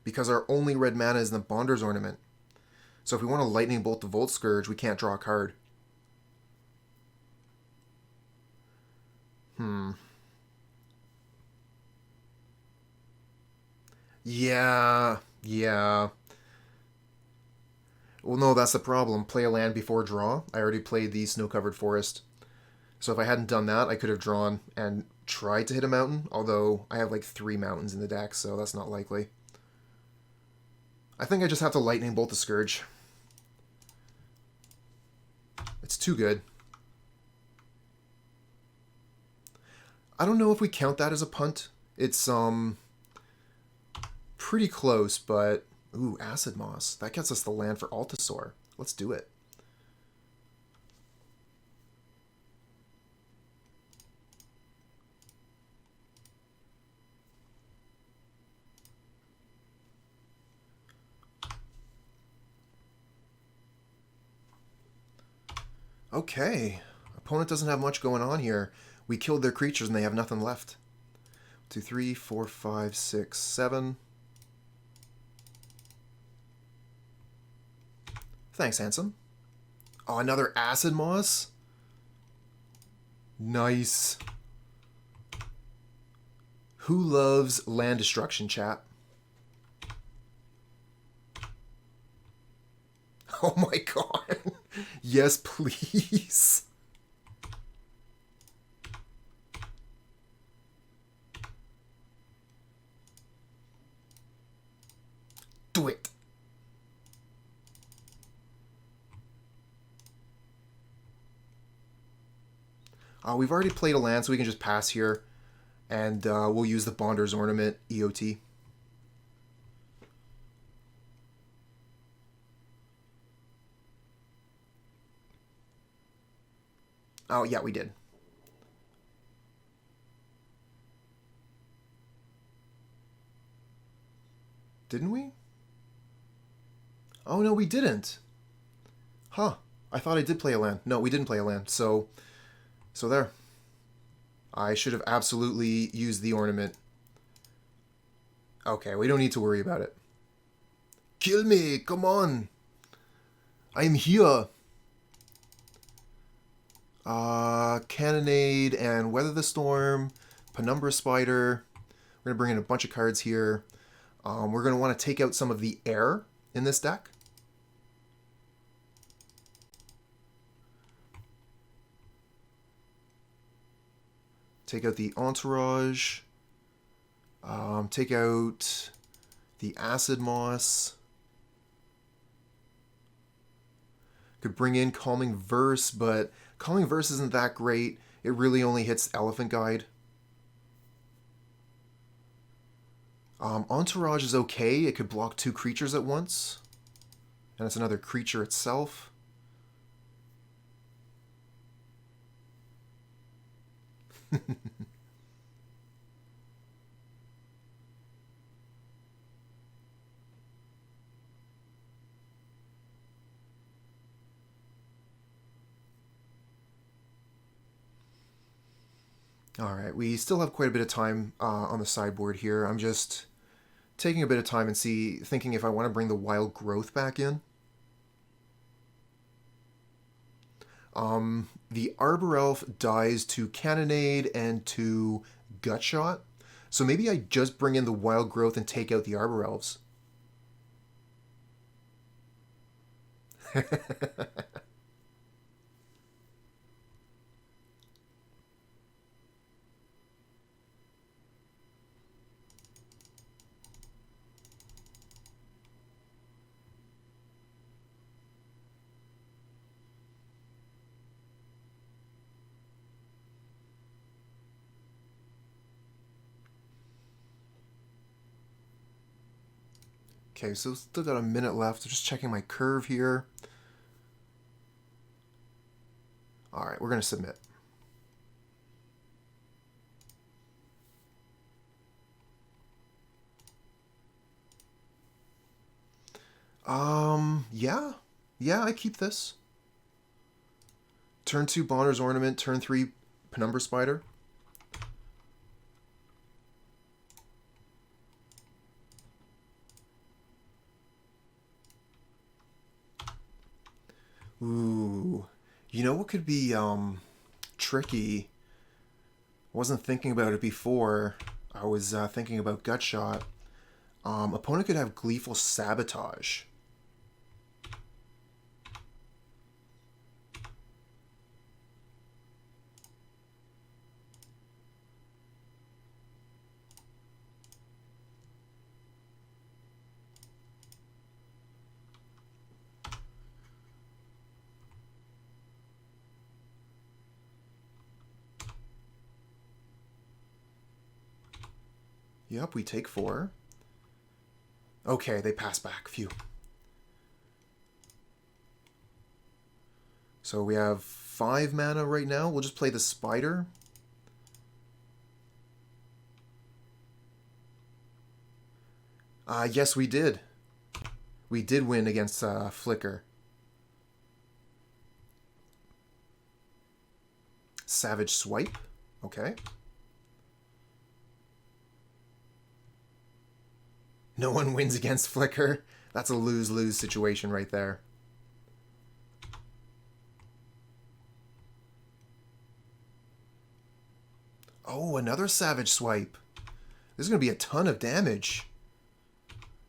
Because our only red mana is in the Bonder's Ornament. So if we want to Lightning Bolt the Volt Scourge, we can't draw a card. Yeah. Well, no, that's the problem. Play a land before draw. I already played the Snow-Covered Forest. So if I hadn't done that, I could have drawn and tried to hit a mountain, although I have like 3 mountains in the deck, so that's not likely. I think I just have to Lightning Bolt the Scourge. It's too good. I don't know if we count that as a punt. It's pretty close, but ooh, Acid-Moss. That gets us the land for Altisaur. Let's do it. Okay. Opponent doesn't have much going on here. We killed their creatures and they have nothing left. 2, 3, 4, 5, 6, 7. Thanks, handsome. Oh, another Acid-Moss? Nice. Who loves land destruction, chat? Oh my god. Yes, please. Do it. We've already played a land, so we can just pass here. And we'll use the Bonder's Ornament, EOT. Oh, yeah, we did. Didn't we? Oh, no, we didn't. Huh. I thought I did play a land. No, we didn't play a land. So there. I should have absolutely used the ornament. Okay, we don't need to worry about it. Kill me! Come on! I'm here! Cannonade and Weather the Storm, Penumbra Spider. We're going to bring in a bunch of cards here. We're going to want to take out some of the air in this deck. Take out the Entourage. Take out the Acid-Moss. Could bring in Calming Verse, but Calming Verse isn't that great. It really only hits Elephant Guide. Entourage is okay. It could block 2 creatures at once. And it's another creature itself. Alright, we still have quite a bit of time on the sideboard here. I'm just taking a bit of time and thinking if I want to bring the Wild Growth back in. The Arbor Elf dies to Cannonade and to Gutshot. So maybe I just bring in the Wild Growth and take out the Arbor Elves. Okay, so still got a minute left. Just checking my curve here. Alright, we're going to submit. Yeah. Yeah, I keep this. Turn 2, Bonner's Ornament. Turn 3, Penumbra Spider. Ooh. You know what could be tricky? I wasn't thinking about it before. I was thinking about Gutshot. Opponent could have Gleeful Sabotage. Yep, we take 4. Okay, they pass back. Phew. So we have 5 mana right now. We'll just play the Spider. Yes, we did. We did win against Flicker. Savage Swipe. Okay. No one wins against Flicker. That's a lose-lose situation right there. Oh, another Savage Swipe. This is going to be a ton of damage.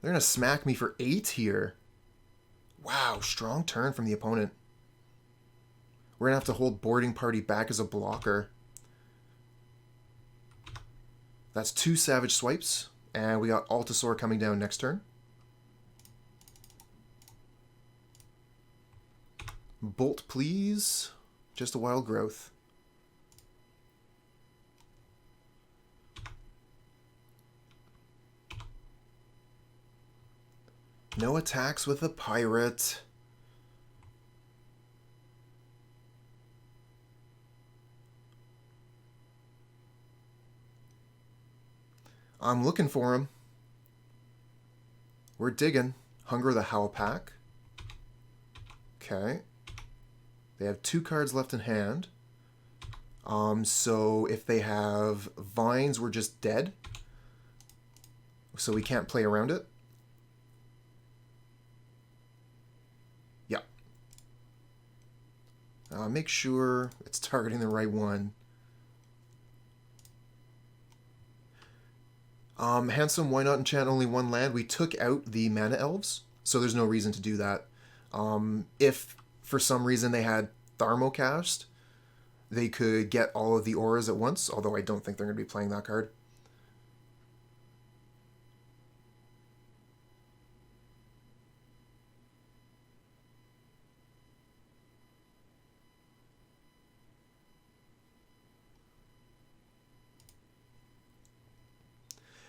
They're going to smack me for 8 here. Wow, strong turn from the opponent. We're going to have to hold Boarding Party back as a blocker. That's 2 Savage Swipes. And we got Altisaur coming down next turn. Bolt, please. Just a Wild Growth. No attacks with a pirate. I'm looking for him. We're digging. Hunger the Howl Pack. Okay. They have 2 cards left in hand. So if they have Vines, we're just dead. So we can't play around it. Yeah. Make sure it's targeting the right one. Handsome, why not enchant only 1 land? We took out the Mana Elves, so there's no reason to do that. If for some reason they had Thermocast, they could get all of the auras at once, although I don't think they're going to be playing that card.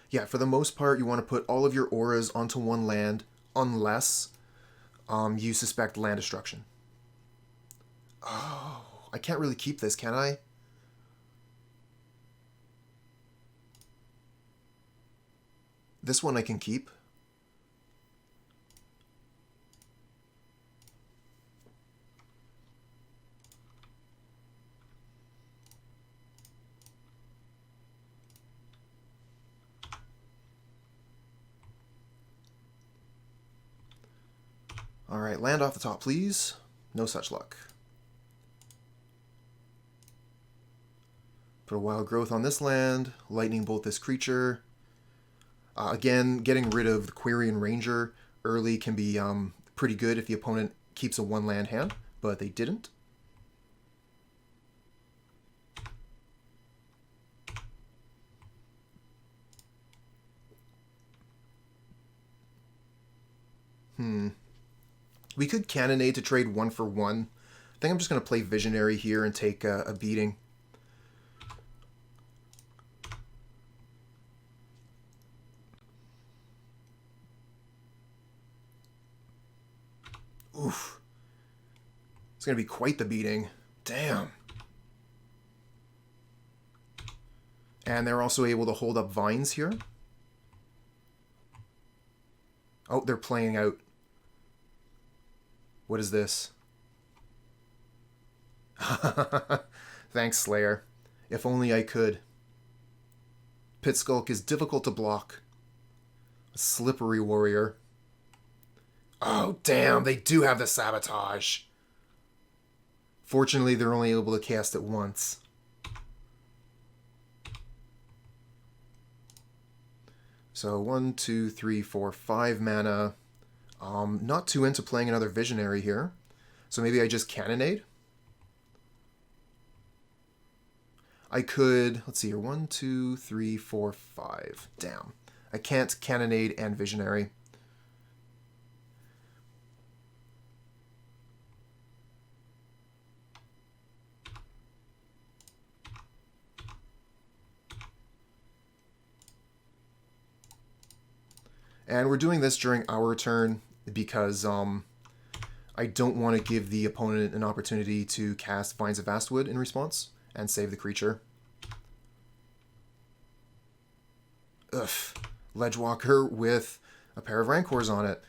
Yeah, for the most part, you want to put all of your auras onto 1 land, unless you suspect land destruction. Oh, I can't really keep this, can I? This one I can keep. Alright, land off the top, please. No such luck. Put a Wild Growth on this land. Lightning Bolt this creature. Again, getting rid of the Quirion Ranger early can be pretty good if the opponent keeps a 1-land hand, but they didn't. We could Cannonade to trade 1 for 1. I think I'm just going to play Visionary here and take a beating. Oof. It's going to be quite the beating. Damn. And they're also able to hold up Vines here. Oh, they're playing out. What is this? Thanks, Slayer. If only I could. Pit Skulk is difficult to block. A slippery warrior. Oh, damn, they do have the Sabotage. Fortunately, they're only able to cast it once. So 1, 2, 3, 4, 5 mana. Not too into playing another Visionary here. So maybe I just Cannonade. I could, let's see here, 1, 2, 3, 4, 5. Damn. I can't Cannonade and Visionary. And we're doing this during our turn because I don't want to give the opponent an opportunity to cast Vines of Vastwood in response and save the creature. Ugh. Ledgewalker with a pair of Rancors on it.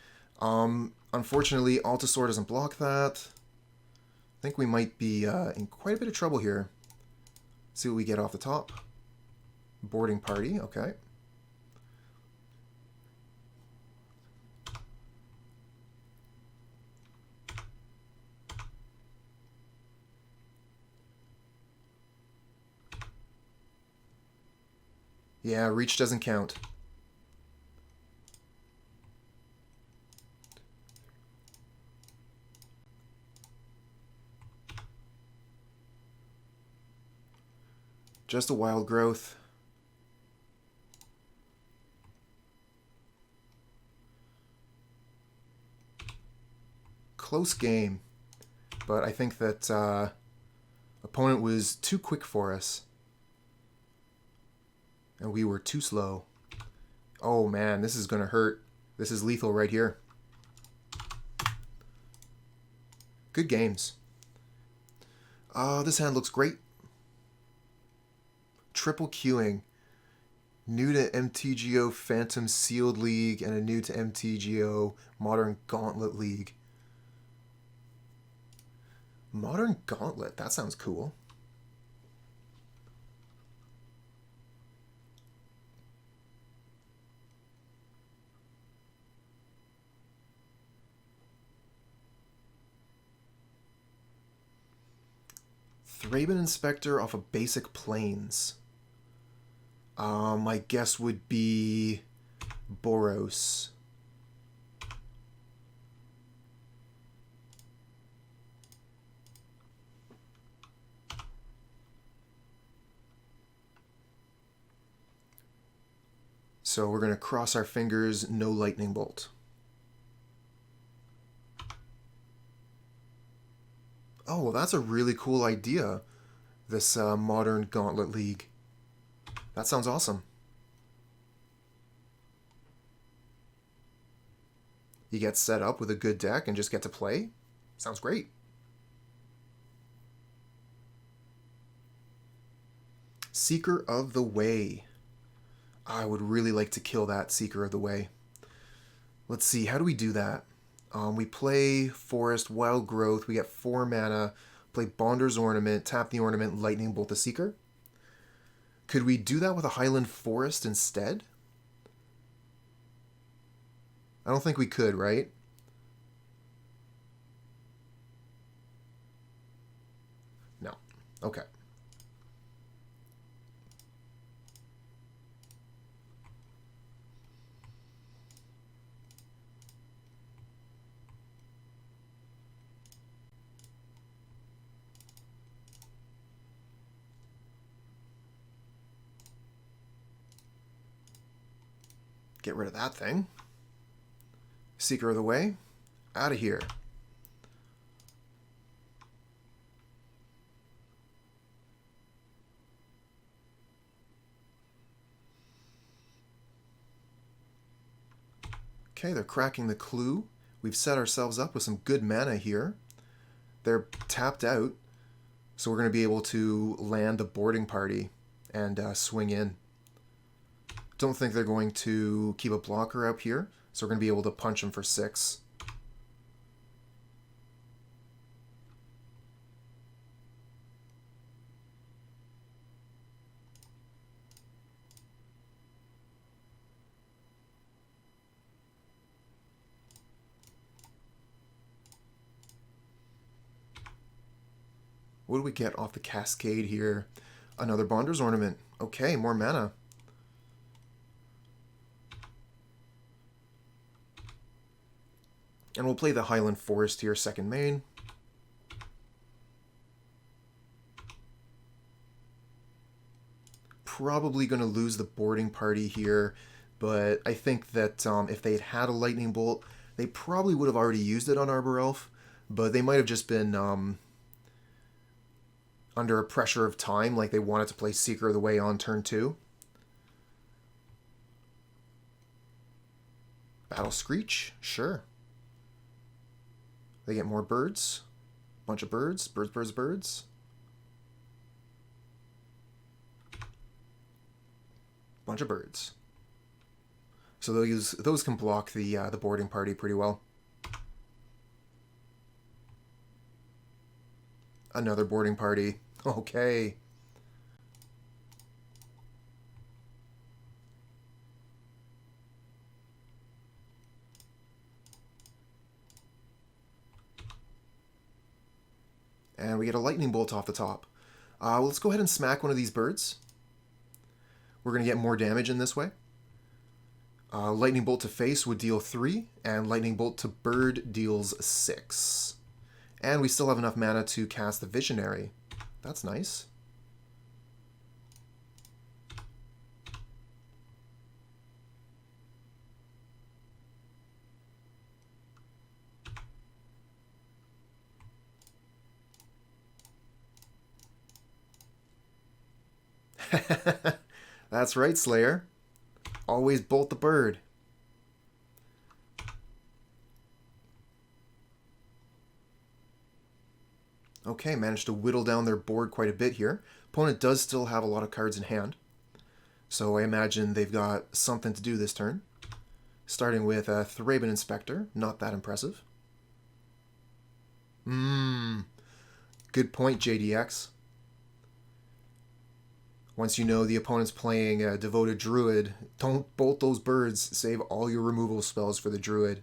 Unfortunately, Altisaur doesn't block that. I think we might be in quite a bit of trouble here. See what we get off the top. Boarding party, okay. Yeah, reach doesn't count. Just a Wild Growth. Close game, but I think that opponent was too quick for us. And we were too slow. Oh man, this is gonna hurt. This is lethal right here. Good games. This hand looks great. Triple queuing. New to MTGO Phantom Sealed League and a new to MTGO Modern Gauntlet League. Modern Gauntlet, that sounds cool. Thraben Inspector off of Basic Plains. My guess would be Boros. So we're going to cross our fingers, no Lightning Bolt. Oh, well, that's a really cool idea, this Modern Gauntlet League. That sounds awesome. You get set up with a good deck and just get to play? Sounds great. Seeker of the Way. I would really like to kill that Seeker of the Way. Let's see, how do we do that? We play Forest, Wild Growth, we get 4 mana, play Bonder's Ornament, tap the Ornament, Lightning Bolt the Seeker. Could we do that with a Highland Forest instead? I don't think we could, right? No. Okay. Get rid of that thing. Seeker of the Way. Out of here. Okay, they're cracking the clue. We've set ourselves up with some good mana here. They're tapped out, so we're going to be able to land the boarding party and swing in. Don't think they're going to keep a blocker up here, so we're going to be able to punch them for 6. What do we get off the Cascade here? Another Bonder's Ornament. Okay, more mana. And we'll play the Highland Forest here, second main. Probably going to lose the boarding party here, but I think that if they had had a Lightning Bolt, they probably would have already used it on Arbor Elf, but they might have just been under a pressure of time, like they wanted to play Seeker of the Way on turn 2. Battle Screech? Sure. They get more birds. Bunch of birds. Birds, birds, birds. Bunch of birds. So those can block the boarding party pretty well. Another boarding party. Okay. And we get a Lightning Bolt off the top. Let's go ahead and smack one of these birds. We're going to get more damage in this way. Lightning Bolt to face would deal 3, and Lightning Bolt to bird deals 6. And we still have enough mana to cast the Visionary. That's nice. That's right, Slayer. Always bolt the bird. Okay, managed to whittle down their board quite a bit here. Opponent does still have a lot of cards in hand. So I imagine they've got something to do this turn. Starting with a Thraben Inspector. Not that impressive. Good point, JDX. Once you know the opponent's playing a Devoted Druid, don't bolt those birds. Save all your removal spells for the Druid.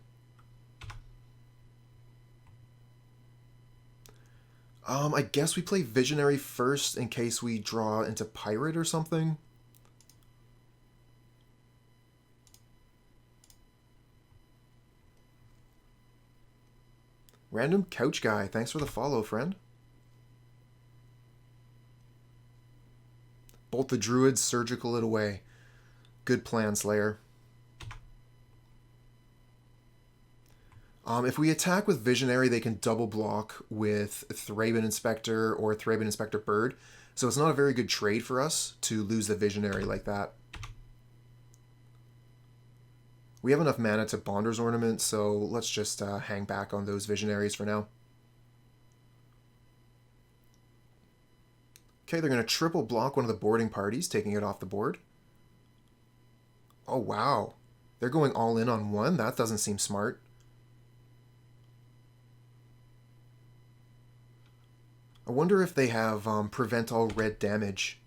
I guess we play Visionary first in case we draw into Pirate or something. Random Couch Guy, thanks for the follow, friend. Bolt the Druid, surgical it away. Good plan, Slayer. If we attack with Visionary, they can double block with Thraben Inspector or Thraben Inspector Bird. So it's not a very good trade for us to lose the Visionary like that. We have enough mana to Bonder's Ornament, so let's just hang back on those Visionaries for now. Okay, they're going to triple block one of the boarding parties, taking it off the board. Oh, wow. They're going all in on one? That doesn't seem smart. I wonder if they have prevent all red damage.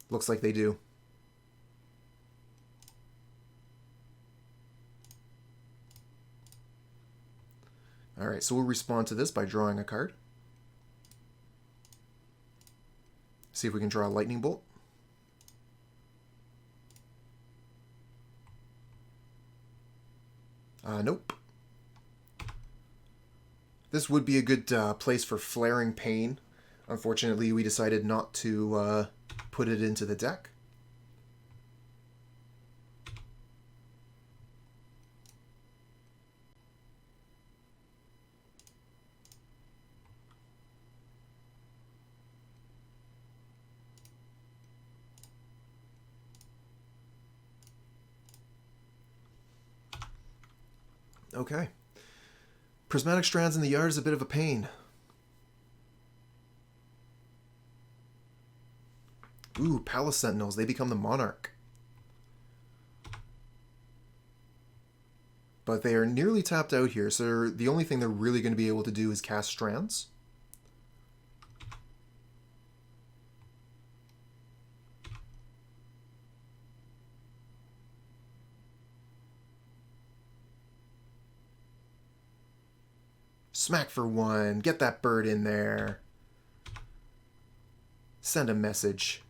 Looks like they do. Alright, so we'll respond to this by drawing a card. See if we can draw a Lightning Bolt. Nope. This would be a good place for Flaring Pain. Unfortunately, we decided not to put it into the deck. Okay. Prismatic Strands in the yard is a bit of a pain. Ooh, Palace Sentinels. They become the Monarch. But they are nearly tapped out here, so the only thing they're really going to be able to do is cast Strands. Smack for one. Get that bird in there. Send a message.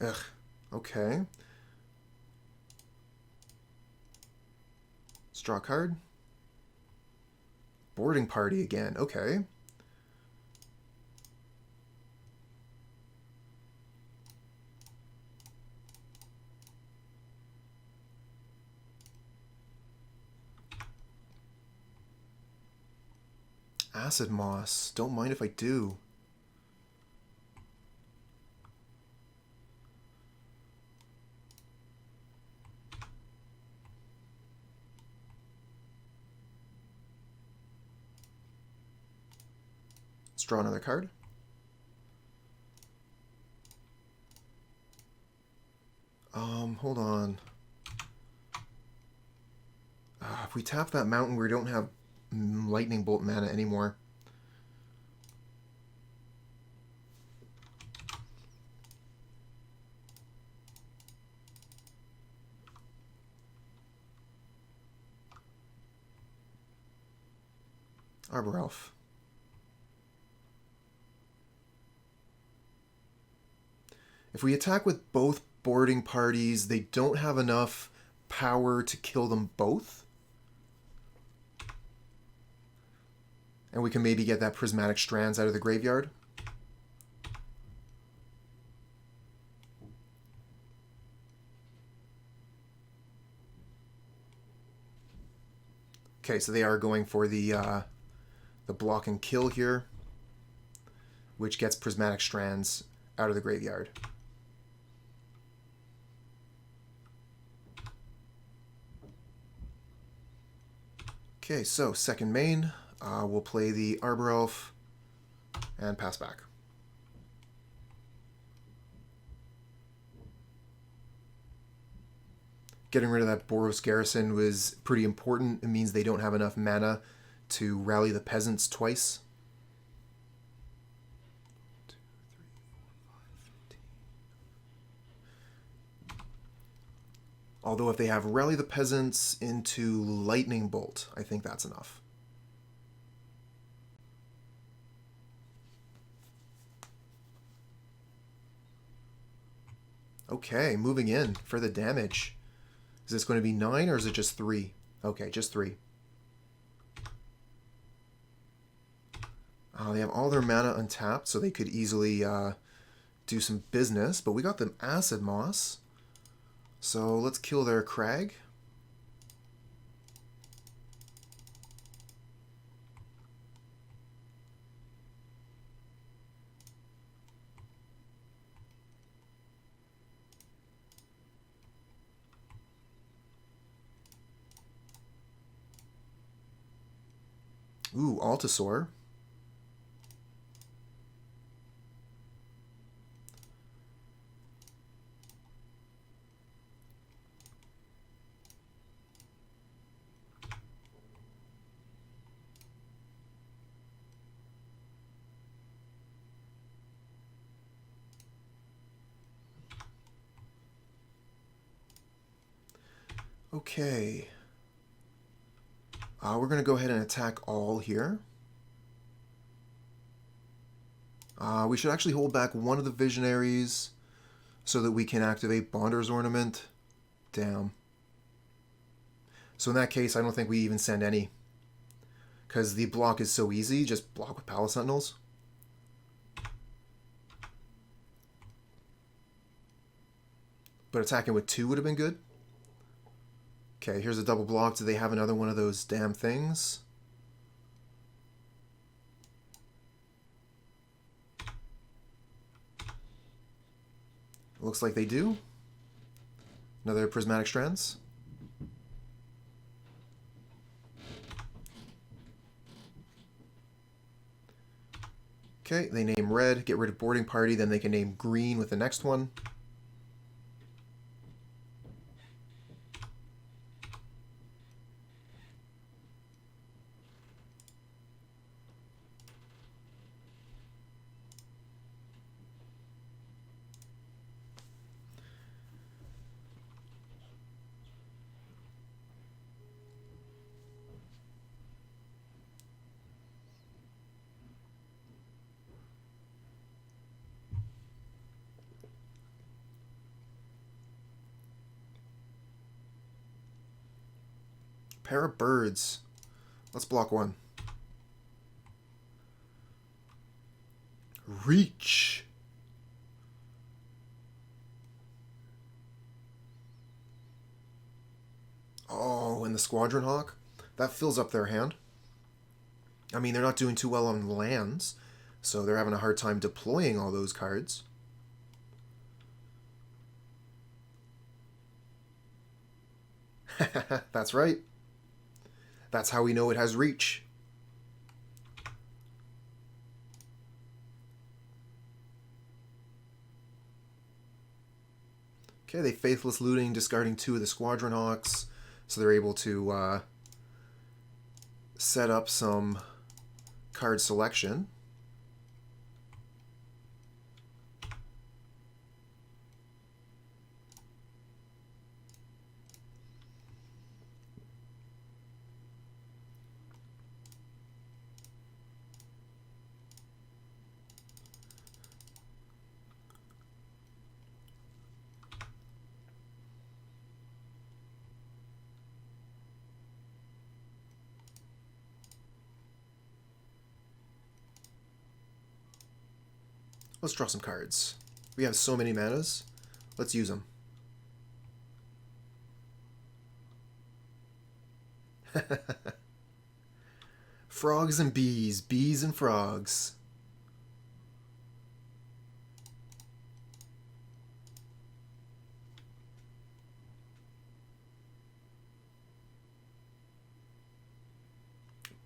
Ugh. Okay. Let's draw a card. Boarding party again. Okay. Acid-Moss. Don't mind if I do. Let's draw another card. Hold on. If we tap that mountain, we don't have Lightning Bolt mana anymore. Arbor Elf. If we attack with both boarding parties, they don't have enough power to kill them both. And we can maybe get that Prismatic Strands out of the graveyard. Okay, so they are going for the block and kill here, which gets Prismatic Strands out of the graveyard. Okay, so second main, we'll play the Arbor Elf and pass back. Getting rid of that Boros garrison was pretty important. It means they don't have enough mana to rally the peasants twice. 2, 3, 4, 5, 15. Although if they have rally the peasants into lightning bolt, I think that's enough. Okay, moving in for the damage. Is this going to be 9 or is it just 3? Okay, just 3. They have all their mana untapped, so they could easily do some business. But we got them Acid-Moss. So let's kill their Crag. Ooh, Altisaur. Okay. We're going to go ahead and attack all here. We should actually hold back one of the Visionaries so that we can activate Bonder's Ornament. Damn. So in that case, I don't think we even send any. Because the block is so easy, just block with Palace Sentinels. But attacking with 2 would have been good. Okay, here's a double block. Do they have another one of those damn things? Looks like they do. Another Prismatic Strands. Okay, they name red, get rid of Boarding Party, then they can name green with the next one. Pair of birds. Let's block one. Reach. Oh, and the Squadron Hawk. That fills up their hand. I mean, they're not doing too well on lands, so they're having a hard time deploying all those cards. That's right. That's how we know it has reach. Okay, they Faithless Looting, discarding 2 of the Squadron Hawks, so they're able to set up some card selection. Let's draw some cards. We have so many manas. Let's use them. Frogs and bees. Bees and frogs.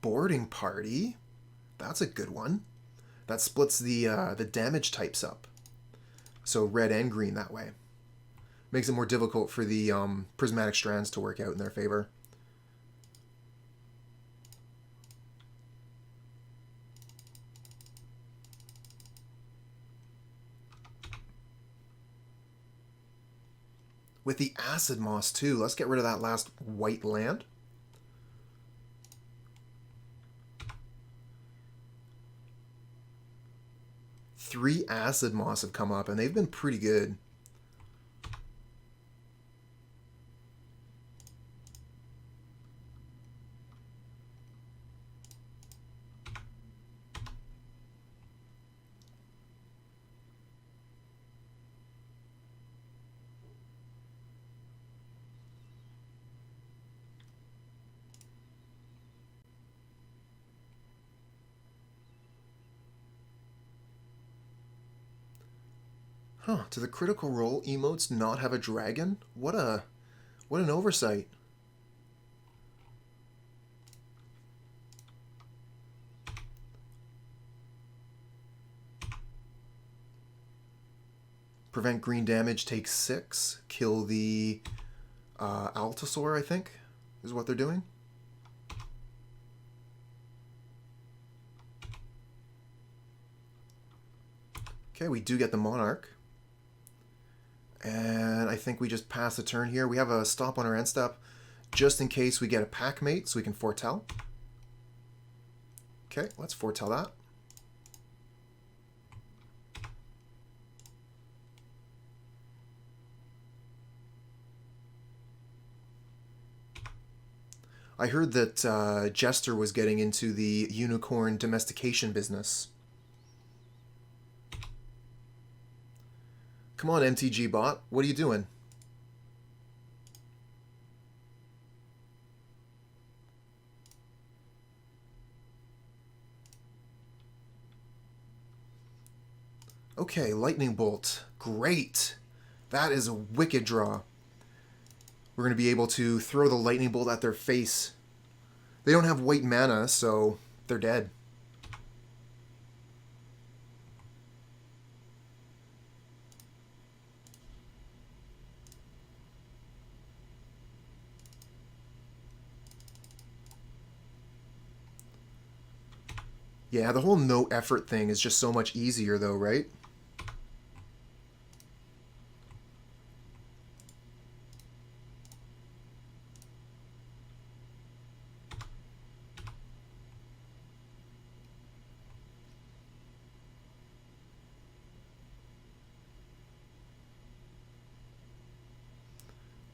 boarding party. That's a good one. That splits the damage types up. So red and green that way. Makes it more difficult for the prismatic strands to work out in their favor. With the Acid-Moss too, let's get rid of that last white land. Three Acid-Moss have come up, and they've been pretty good. Huh, do the Critical Role emotes not have a dragon? What an oversight. Prevent green damage, take 6. Kill the Altisaur, I think, is what they're doing. Okay, we do get the Monarch. And I think we just pass the turn here. We have a stop on our end step just in case we get a Packmate so we can foretell. Okay, let's foretell that. I heard that Jester was getting into the unicorn domestication business. Come on, MtG bot. What are you doing? Okay, Lightning Bolt. Great. That is a wicked draw. We're going to be able to throw the Lightning Bolt at their face. They don't have white mana, so they're dead. Yeah, the whole no effort thing is just so much easier though, right?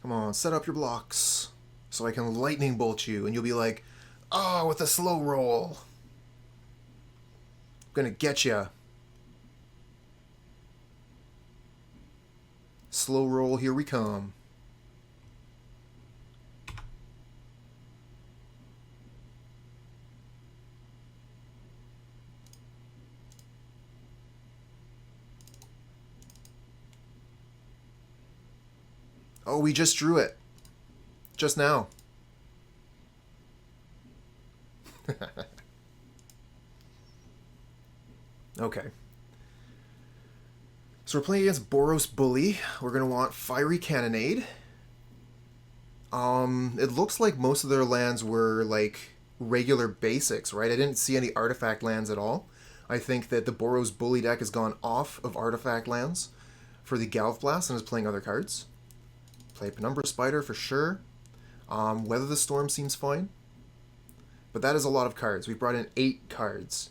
Come on, set up your blocks so I can lightning bolt you and you'll be like, oh, with a slow roll. Gonna get ya. Slow roll, here we come. Oh, we just drew it. Just now. Okay. So we're playing against Boros Bully. We're going to want Fiery Cannonade. It looks like most of their lands were like regular basics, right? I didn't see any artifact lands at all. I think that the Boros Bully deck has gone off of artifact lands for the Galvblast and is playing other cards. Play Penumbra Spider for sure. Weather the Storm seems fine. But that is a lot of cards. We brought in 8 cards.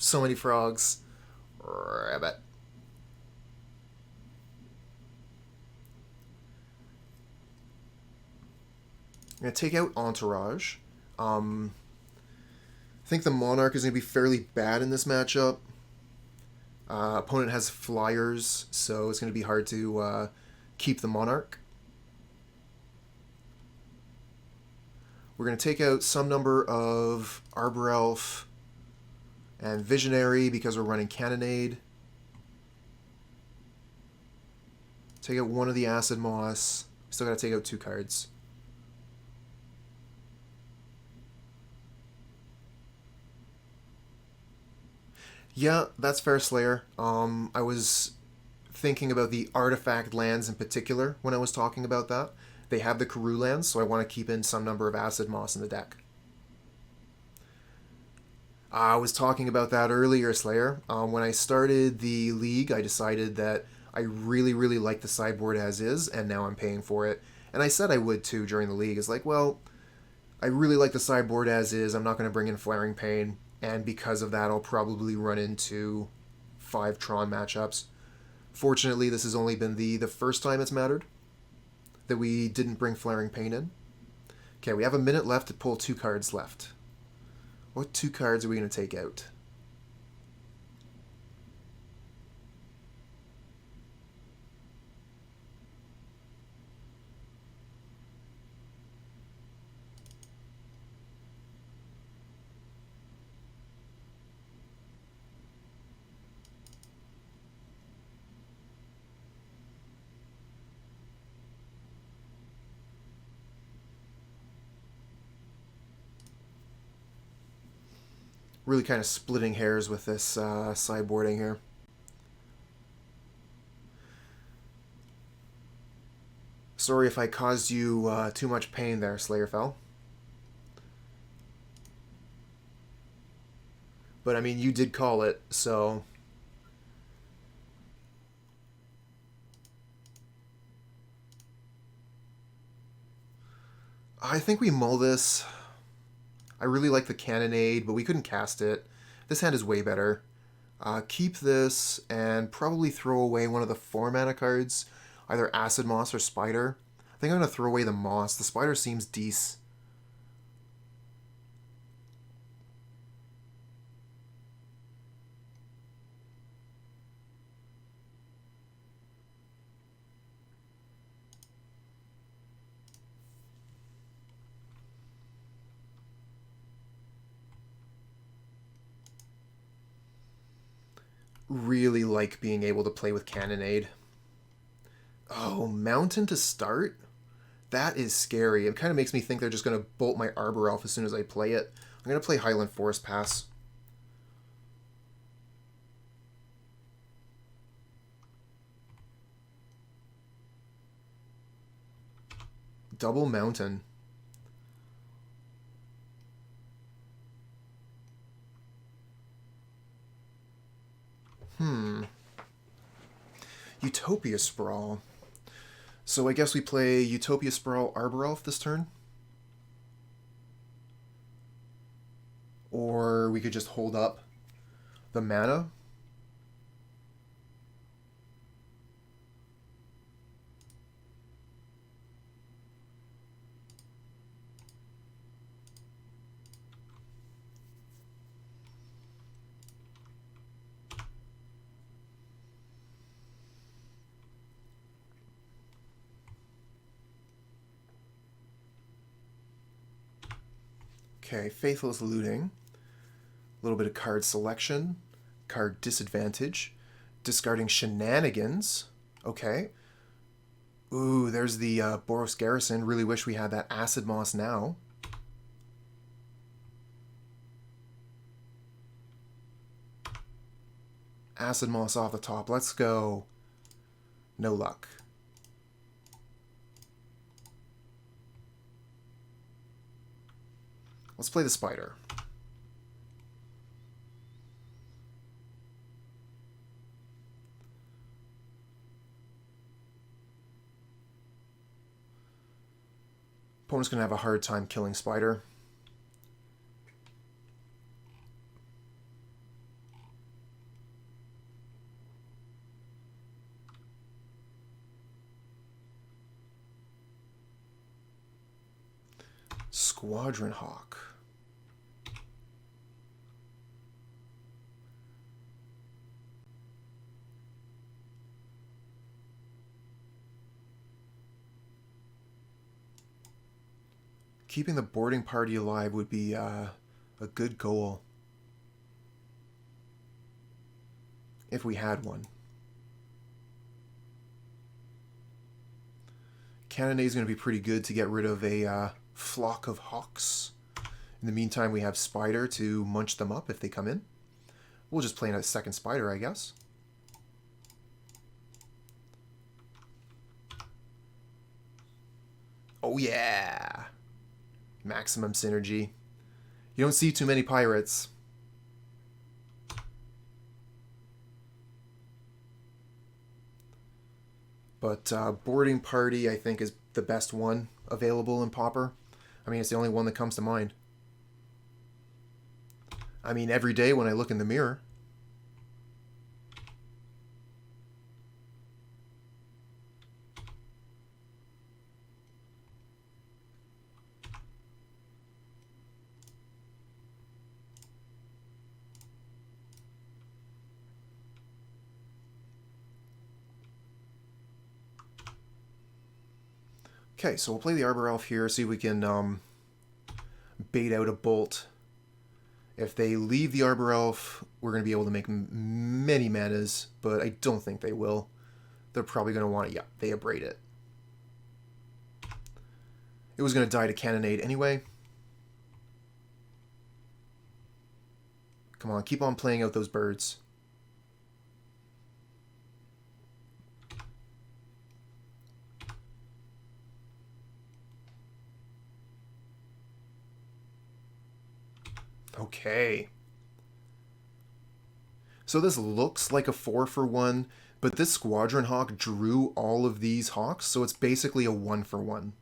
So many frogs. Rabbit. I'm going to take out Entourage. I think the Monarch is going to be fairly bad in this matchup. Opponent has flyers, so it's going to be hard to keep the Monarch. We're going to take out some number of Arbor Elf and Visionary because we're running Cannonade. Take out one of the Acid-Moss. Still got to take out 2 cards. Yeah, that's fair, Slayer. I was thinking about the artifact lands in particular when I was talking about that. They have the Karoo lands, so I want to keep in some number of Acid-Moss in the deck. I was talking about that earlier, Slayer. When I started the league, I decided that I really, really like the sideboard as is, and now I'm paying for it. And I said I would too during the league. It's like, well, I really like the sideboard as is. I'm not going to bring in Flaring Pain, and because of that, I'll probably run into 5 Tron matchups. Fortunately, this has only been the first time it's mattered that we didn't bring Flaring Pain in. Okay, we have a minute left to pull 2 cards left. What 2 cards are we going to take out? Really kind of splitting hairs with this sideboarding here. Sorry if I caused you too much pain there, Slayerfell. But I mean, you did call it, so... I think we mull this. I really like the Cannonade, but we couldn't cast it. This hand is way better. Keep this and probably throw away one of the 4 mana cards, either Acid-Moss or Spider. I think I'm going to throw away the Moss. The Spider seems decent. Really like being able to play with Cannonade. Oh, Mountain to start? That is scary. It kind of makes me think they're just going to bolt my Arbor Elf as soon as I play it. I'm going to play Highland Forest pass. Double Mountain. Utopia Sprawl. So I guess we play Utopia Sprawl Arbor Elf this turn? Or we could just hold up the mana. Okay, Faithless Looting. A little bit of card selection. Card disadvantage. Discarding Shenanigans. Okay. Ooh, there's the Boros Garrison. Really wish we had that Acid-Moss now. Acid-Moss off the top. Let's go. No luck. Let's play the Spider. Opponent's going to have a hard time killing Spider. Squadron Hawk. Keeping the boarding party alive would be a good goal. If we had one. Cannonade is going to be pretty good to get rid of a flock of hawks. In the meantime, we have Spider to munch them up if they come in. We'll just play a second spider, I guess. Oh yeah! Maximum synergy. You don't see too many pirates. But Boarding Party, I think, is the best one available in Pauper. I mean, it's the only one that comes to mind. I mean, every day when I look in the mirror. Okay, so we'll play the Arbor Elf here, see if we can bait out a bolt. If they leave the Arbor Elf, we're going to be able to make many manas, but I don't think they will. They're probably going to want to, yeah, they abrade it. It was going to die to Cannonade anyway. Come on, keep on playing out those birds. Okay. So this looks like a 4-for-1, but this Squadron Hawk drew all of these hawks, so it's basically a 1-for-1.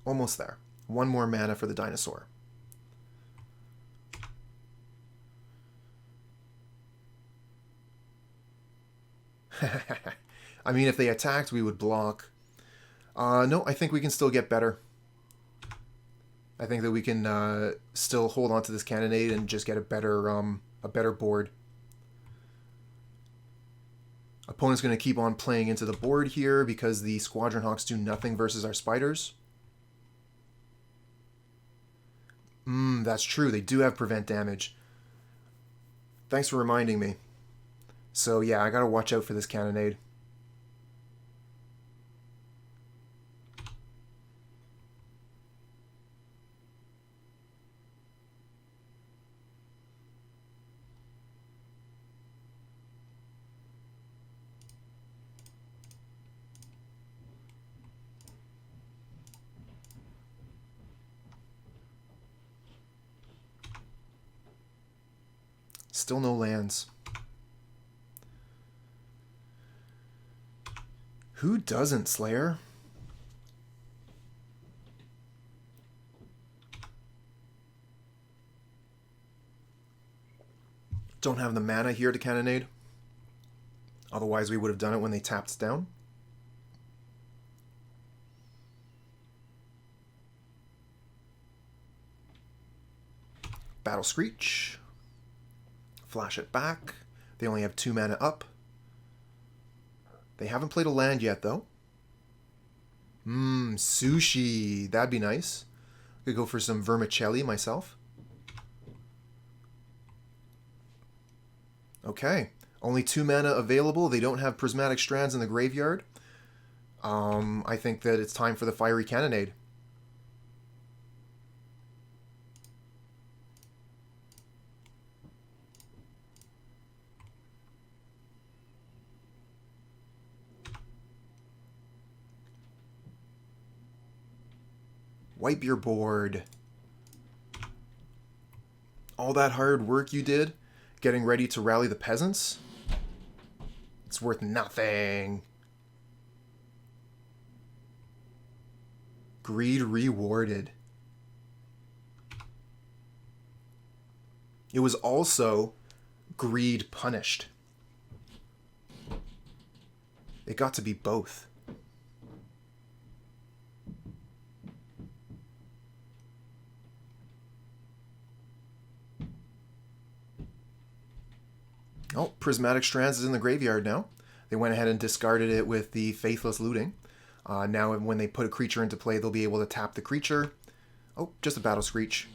Almost there. One more mana for the dinosaur. I mean, if they attacked, we would block. No, I think we can still get better. I think that we can still hold on to this Cannonade and just get a better board. Opponent's going to keep on playing into the board here because the Squadron Hawks do nothing versus our spiders. That's true. They do have prevent damage. Thanks for reminding me. So yeah, I gotta watch out for this Cannonade. Still no lands. Who doesn't, Slayer? Don't have the mana here to Cannonade. Otherwise we would have done it when they tapped down. Battle Screech. Flash it back. They only have 2 mana up. They haven't played a land yet, though. Sushi. That'd be nice. Could go for some vermicelli myself. Okay. Only 2 mana available. They don't have prismatic strands in the graveyard. I think that it's time for the Fiery Cannonade. Wipe your board. All that hard work you did, getting ready to rally the peasants, it's worth nothing. Greed rewarded. It was also greed punished. It got to be both. Oh, Prismatic Strands is in the graveyard now. They went ahead and discarded it with the Faithless Looting. Now when they put a creature into play, they'll be able to tap the creature. Oh, just a Battle Screech.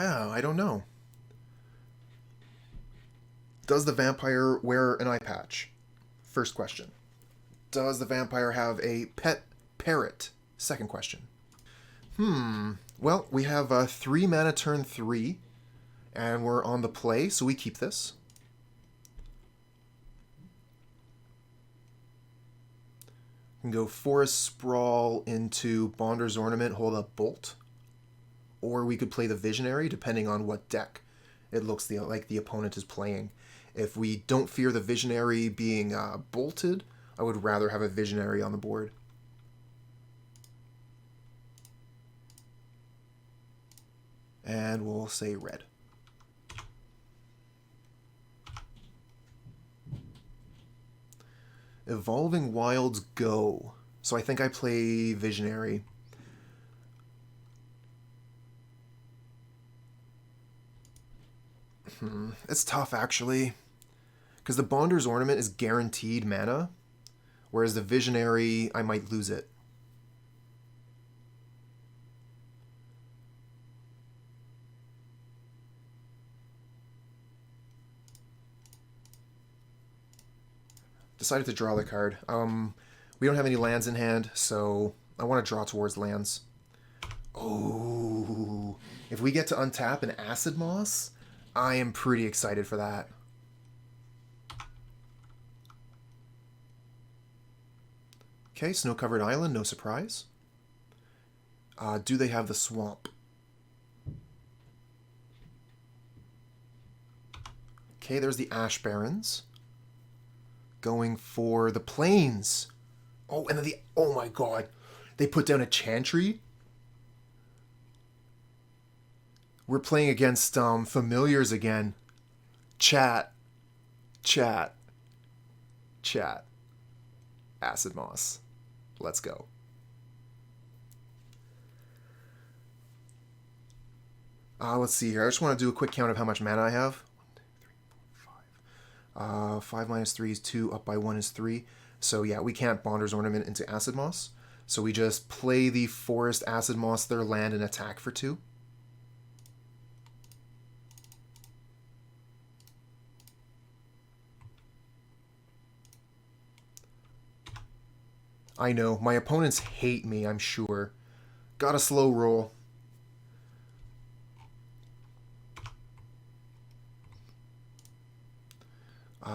I don't know. Does the vampire wear an eye patch? First question. Does the vampire have a pet parrot? Second question. Well, we have 3 mana turn 3, and we're on the play, so we keep this. We can go Forest Sprawl into Bonder's Ornament, hold up Bolt. Or we could play the Visionary, depending on what deck it looks like the opponent is playing. If we don't fear the Visionary being bolted, I would rather have a Visionary on the board. And we'll say red. Evolving Wilds go. So I think I play Visionary. It's tough, actually. Because the Bonder's Ornament is guaranteed mana, whereas the Visionary, I might lose it. Decided to draw the card. We don't have any lands in hand, so I want to draw towards lands. Oh, if we get to untap an Acid-Moss, I am pretty excited for that. Okay, snow-covered island, no surprise. Do they have the swamp? Okay, there's the Ash Barrens. Going for the plains. Oh, and then oh my god. They put down a Chantry? We're playing against familiars again. Chat. Acid-Moss. Let's go. Let's see here. I just want to do a quick count of how much mana I have. 5 minus 3 is 2, up by 1 is 3. So yeah, we can't Bonder's Ornament into Acid-Moss. So we just play the Forest Acid-Moss their land and attack for 2. I know, my opponents hate me, I'm sure. Got a slow roll.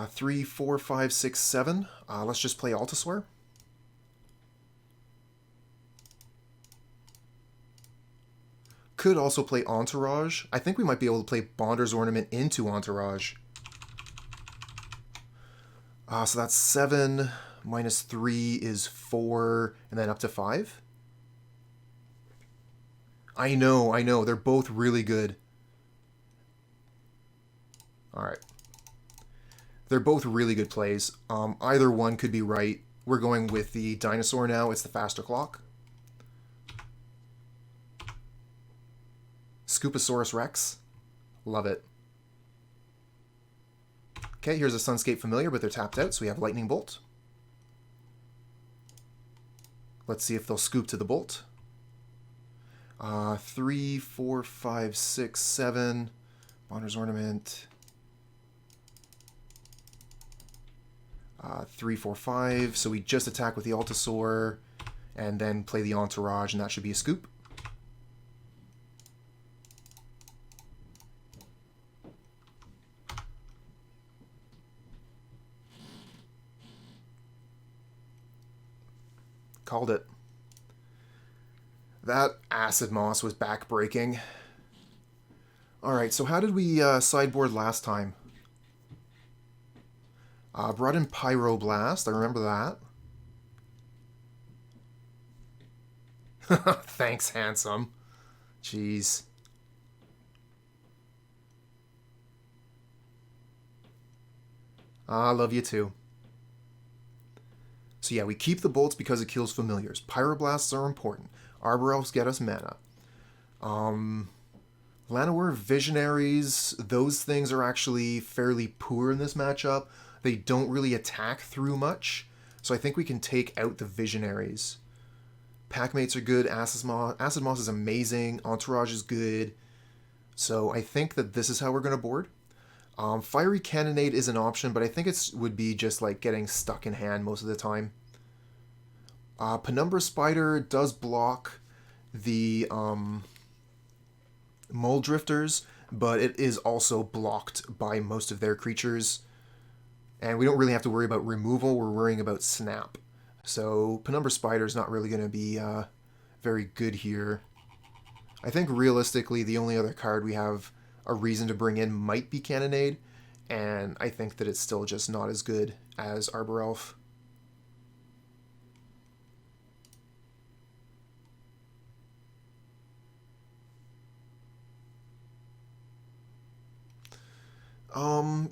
Three, four, five, six, 7. Let's just play Altisaur. Could also play Entourage. I think we might be able to play Bonder's Ornament into Entourage. So that's 7 minus 3 is 4, and then up to 5. I know. They're both really good. Alright. They're both really good plays. Either one could be right. We're going with the dinosaur now. It's the faster clock. Scooposaurus Rex. Love it. Okay, here's a Sunscape Familiar, but they're tapped out, so we have Lightning Bolt. Let's see if they'll scoop to the Bolt. 3, 4, 5, 6, 7. Bonder's Ornament. 3, 4, 5. So we just attack with the Altisaur and then play the Entourage, and that should be a scoop. Called it. That Acid-Moss was backbreaking. Alright, so how did we sideboard last time? Brought in Pyroblast, I remember that. Thanks, handsome. Jeez. I love you too. So yeah, we keep the bolts because it kills familiars. Pyroblasts are important. Arbor Elves get us mana. Llanowar Visionaries, those things are actually fairly poor in this matchup. They don't really attack through much, so I think we can take out the Visionaries. Packmates are good. Acid-Moss is amazing. Entourage is good. So I think that this is how we're going to board. Fiery Cannonade is an option, but I think it would be just like getting stuck in hand most of the time. Penumbra Spider does block the Mole Drifters, but it is also blocked by most of their creatures. And we don't really have to worry about removal, we're worrying about snap. So Penumbra Spider is not really going to be very good here. I think realistically the only other card we have a reason to bring in might be Cannonade, and I think that it's still just not as good as Arbor Elf.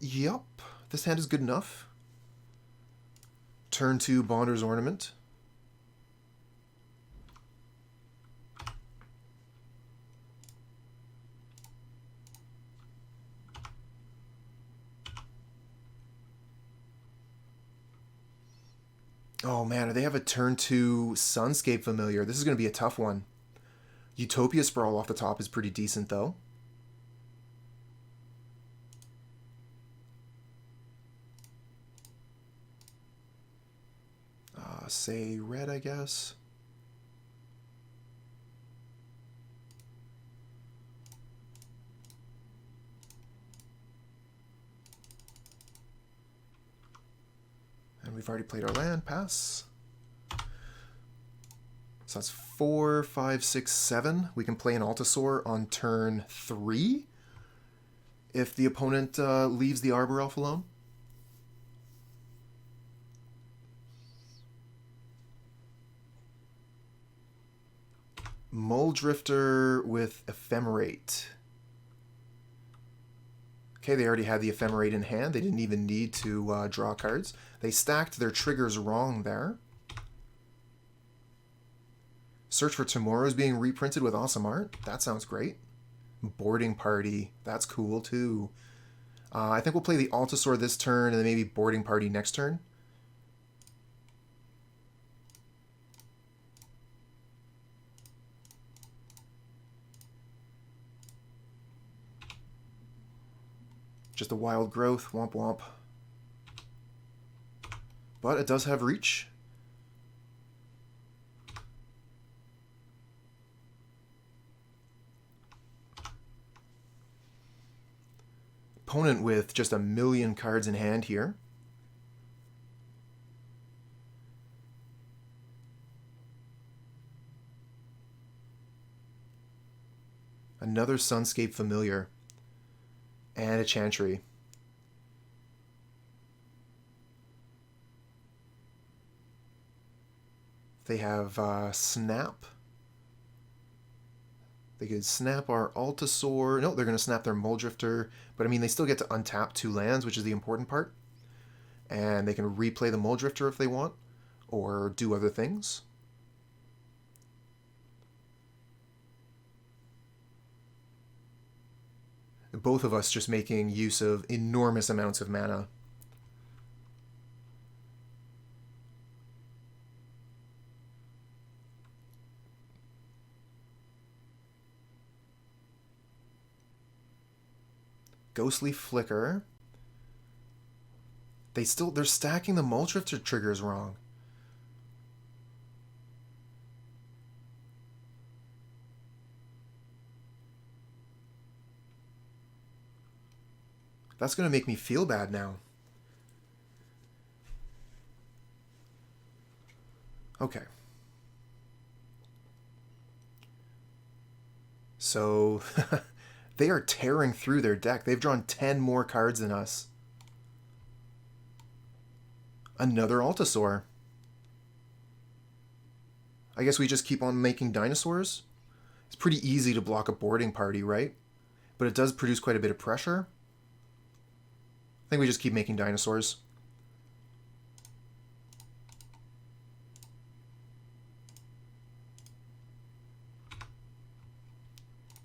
Yep. This hand is good enough. Turn 2 Bonder's Ornament. Oh man, they have a turn 2 Sunscape Familiar. This is going to be a tough one. Utopia Sprawl off the top is pretty decent though. Say red, I guess. And we've already played our land. Pass. So that's 4, 5, 6, 7. We can play an Altisaur on turn 3 if the opponent leaves the Arbor Elf alone. Mole Drifter with Ephemerate. Okay, they already had the Ephemerate in hand. They didn't even need to draw cards. They stacked their triggers wrong there. Search for Tomorrow is being reprinted with awesome art. That sounds great. Boarding Party. That's cool too. I think we'll play the Altisaur this turn and then maybe Boarding Party next turn. Just a wild growth, womp womp. But it does have reach. Opponent with just a million cards in hand here. Another Sunscape Familiar. And a Chantry. They have Snap. They could snap our Altisaur. No, they're going to snap their Mole Drifter. But I mean, they still get to untap 2 lands, which is the important part. And they can replay the Mole Drifter if they want, or do other things. Both of us just making use of enormous amounts of mana. Ghostly Flicker. They're stacking the Mole Drifter triggers wrong. That's going to make me feel bad now. Okay. So, they are tearing through their deck. They've drawn 10 more cards than us. Another Altisaur. I guess we just keep on making dinosaurs? It's pretty easy to block a Boarding Party, right? But it does produce quite a bit of pressure. I think we just keep making dinosaurs.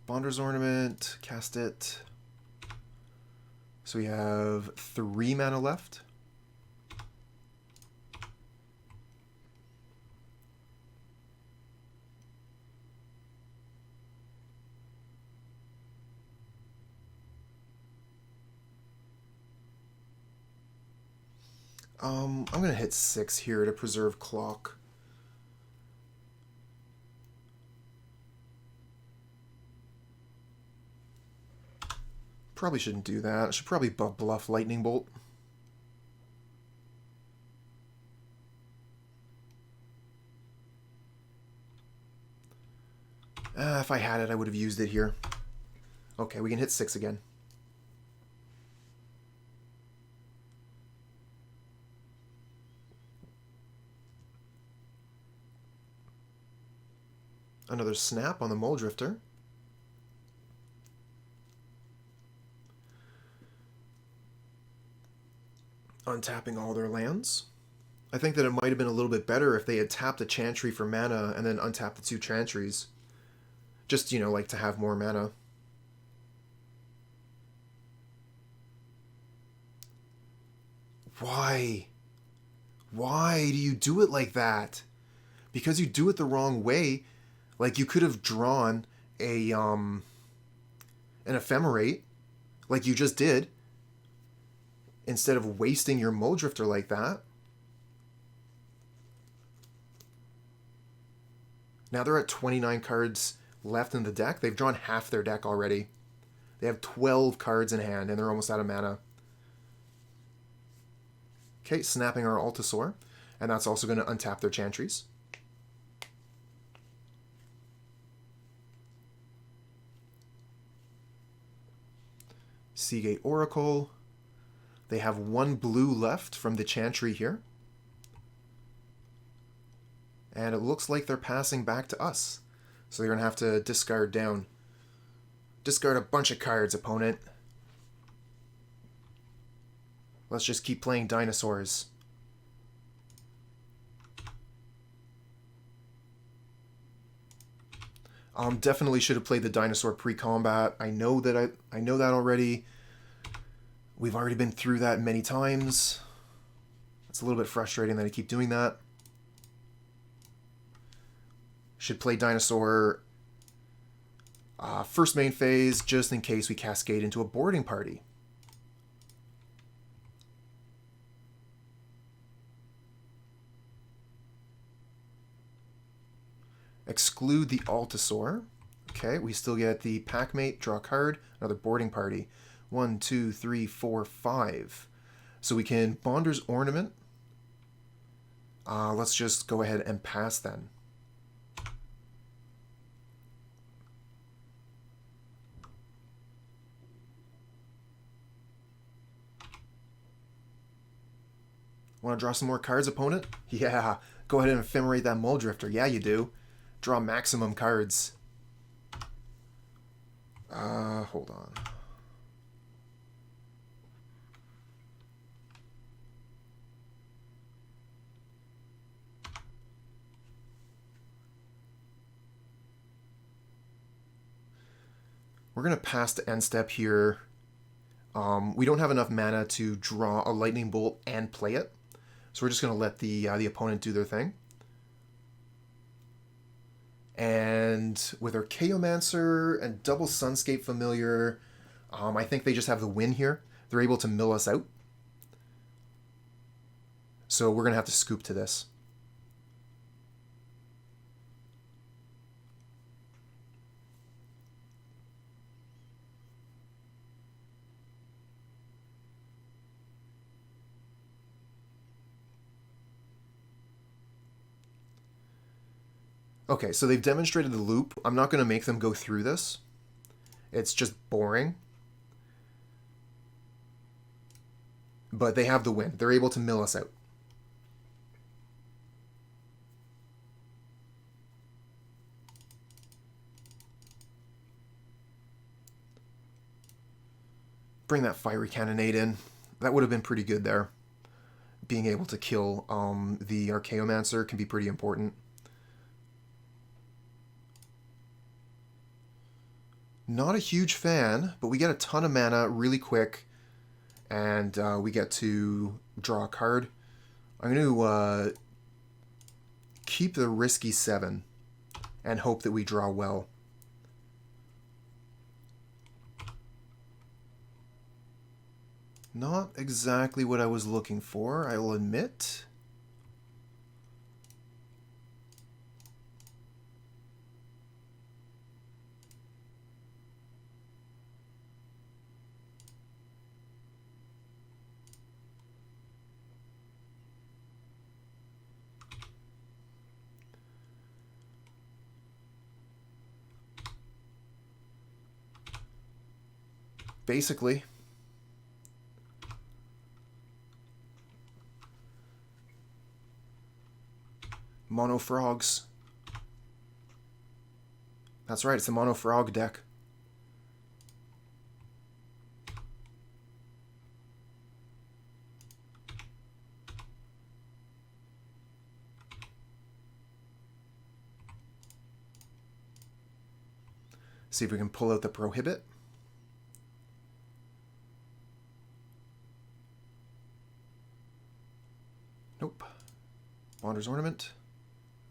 Bonder's Ornament, cast it. So we have 3 mana left. I'm going to hit 6 here to preserve clock. Probably shouldn't do that. I should probably bluff Lightning Bolt. If I had it, I would have used it here. Okay, we can hit 6 again. Another snap on the Mole Drifter. Untapping all their lands. I think that it might have been a little bit better if they had tapped a Chantry for mana and then untapped the 2 Chantries. Just, you know, like to have more mana. Why? Why do you do it like that? Because you do it the wrong way. Like, you could have drawn a an Ephemerate, like you just did, instead of wasting your Mole Drifter like that. Now they're at 29 cards left in the deck. They've drawn half their deck already. They have 12 cards in hand, and they're almost out of mana. Okay, snapping our Altisaur, and that's also going to untap their Chantries. Seagate Oracle. They have 1 blue left from the Chantry here. And it looks like they're passing back to us. So they're going to have to discard down. Discard a bunch of cards, opponent. Let's just keep playing dinosaurs. Definitely should have played the dinosaur pre-combat. I know that I know that already. We've already been through that many times. It's a little bit frustrating that I keep doing that. Should play dinosaur first main phase, just in case we cascade into a boarding party. Exclude the Altisaur. Okay, we still get the Packmate, draw a card, another boarding party. 1, 2, 3, 4, 5. So we can Bonder's Ornament. Let's just go ahead and pass then. Want to draw some more cards, opponent? Yeah, go ahead and ephemerate that Mole Drifter. Yeah, you do. Draw maximum cards. Hold on. We're going to pass the end step here. We don't have enough mana to draw a Lightning Bolt and play it. So we're just going to let the opponent do their thing. And with our Chaomancer and double Sunscape Familiar, I think they just have the win here. They're able to mill us out. So we're going to have to scoop to this. Okay, so they've demonstrated the loop. I'm not going to make them go through this. It's just boring. But they have the win. They're able to mill us out. Bring that Fiery Cannonade in. That would have been pretty good there. Being able to kill the Archaeomancer can be pretty important. Not a huge fan, but we get a ton of mana really quick, and we get to draw a card. I'm going to keep the risky 7 and hope that we draw well. Not exactly what I was looking for, I will admit. Basically. Mono frogs. That's right, it's the mono frog deck. See if we can pull out the Prohibit. Nope. Wander's Ornament.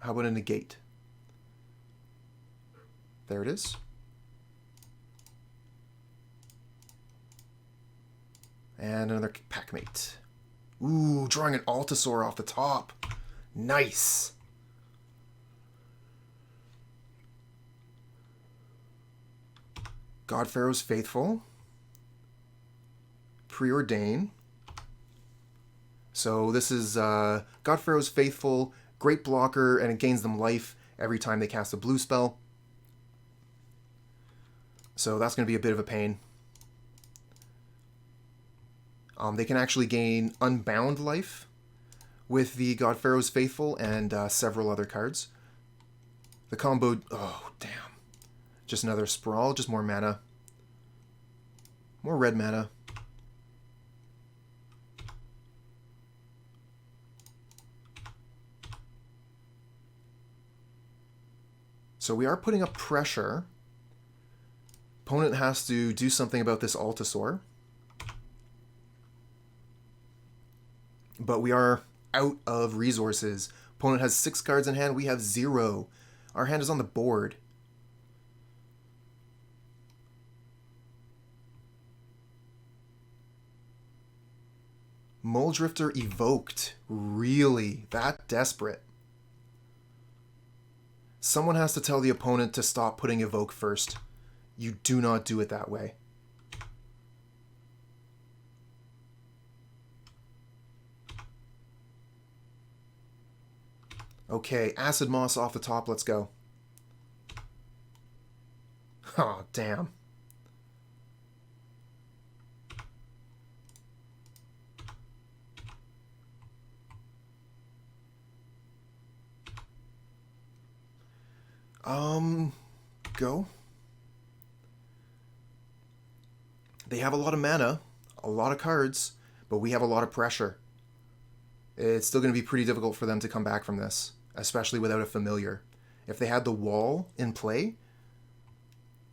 How about a Negate? There it is. And another Packmate. Ooh, drawing an Altisaur off the top. Nice. God Pharaoh's Faithful. Preordain. So this is God Pharaoh's Faithful, great blocker, and it gains them life every time they cast a blue spell. So that's going to be a bit of a pain. They can actually gain Unbound life with the God Pharaoh's Faithful and several other cards. The combo... Oh, damn. Just another Sprawl, just more mana. More red mana. So we are putting up pressure. Opponent has to do something about this Altisaur. But we are out of resources. Opponent has 6 cards in hand. We have 0. Our hand is on the board. Muldrifter evoked. Really? That desperate? Someone has to tell the opponent to stop putting evoke first. You do not do it that way. Okay, Acid-Moss off the top, let's go. Oh, damn. Go. They have a lot of mana, a lot of cards, but we have a lot of pressure. It's still going to be pretty difficult for them to come back from this, especially without a familiar. If they had the wall in play,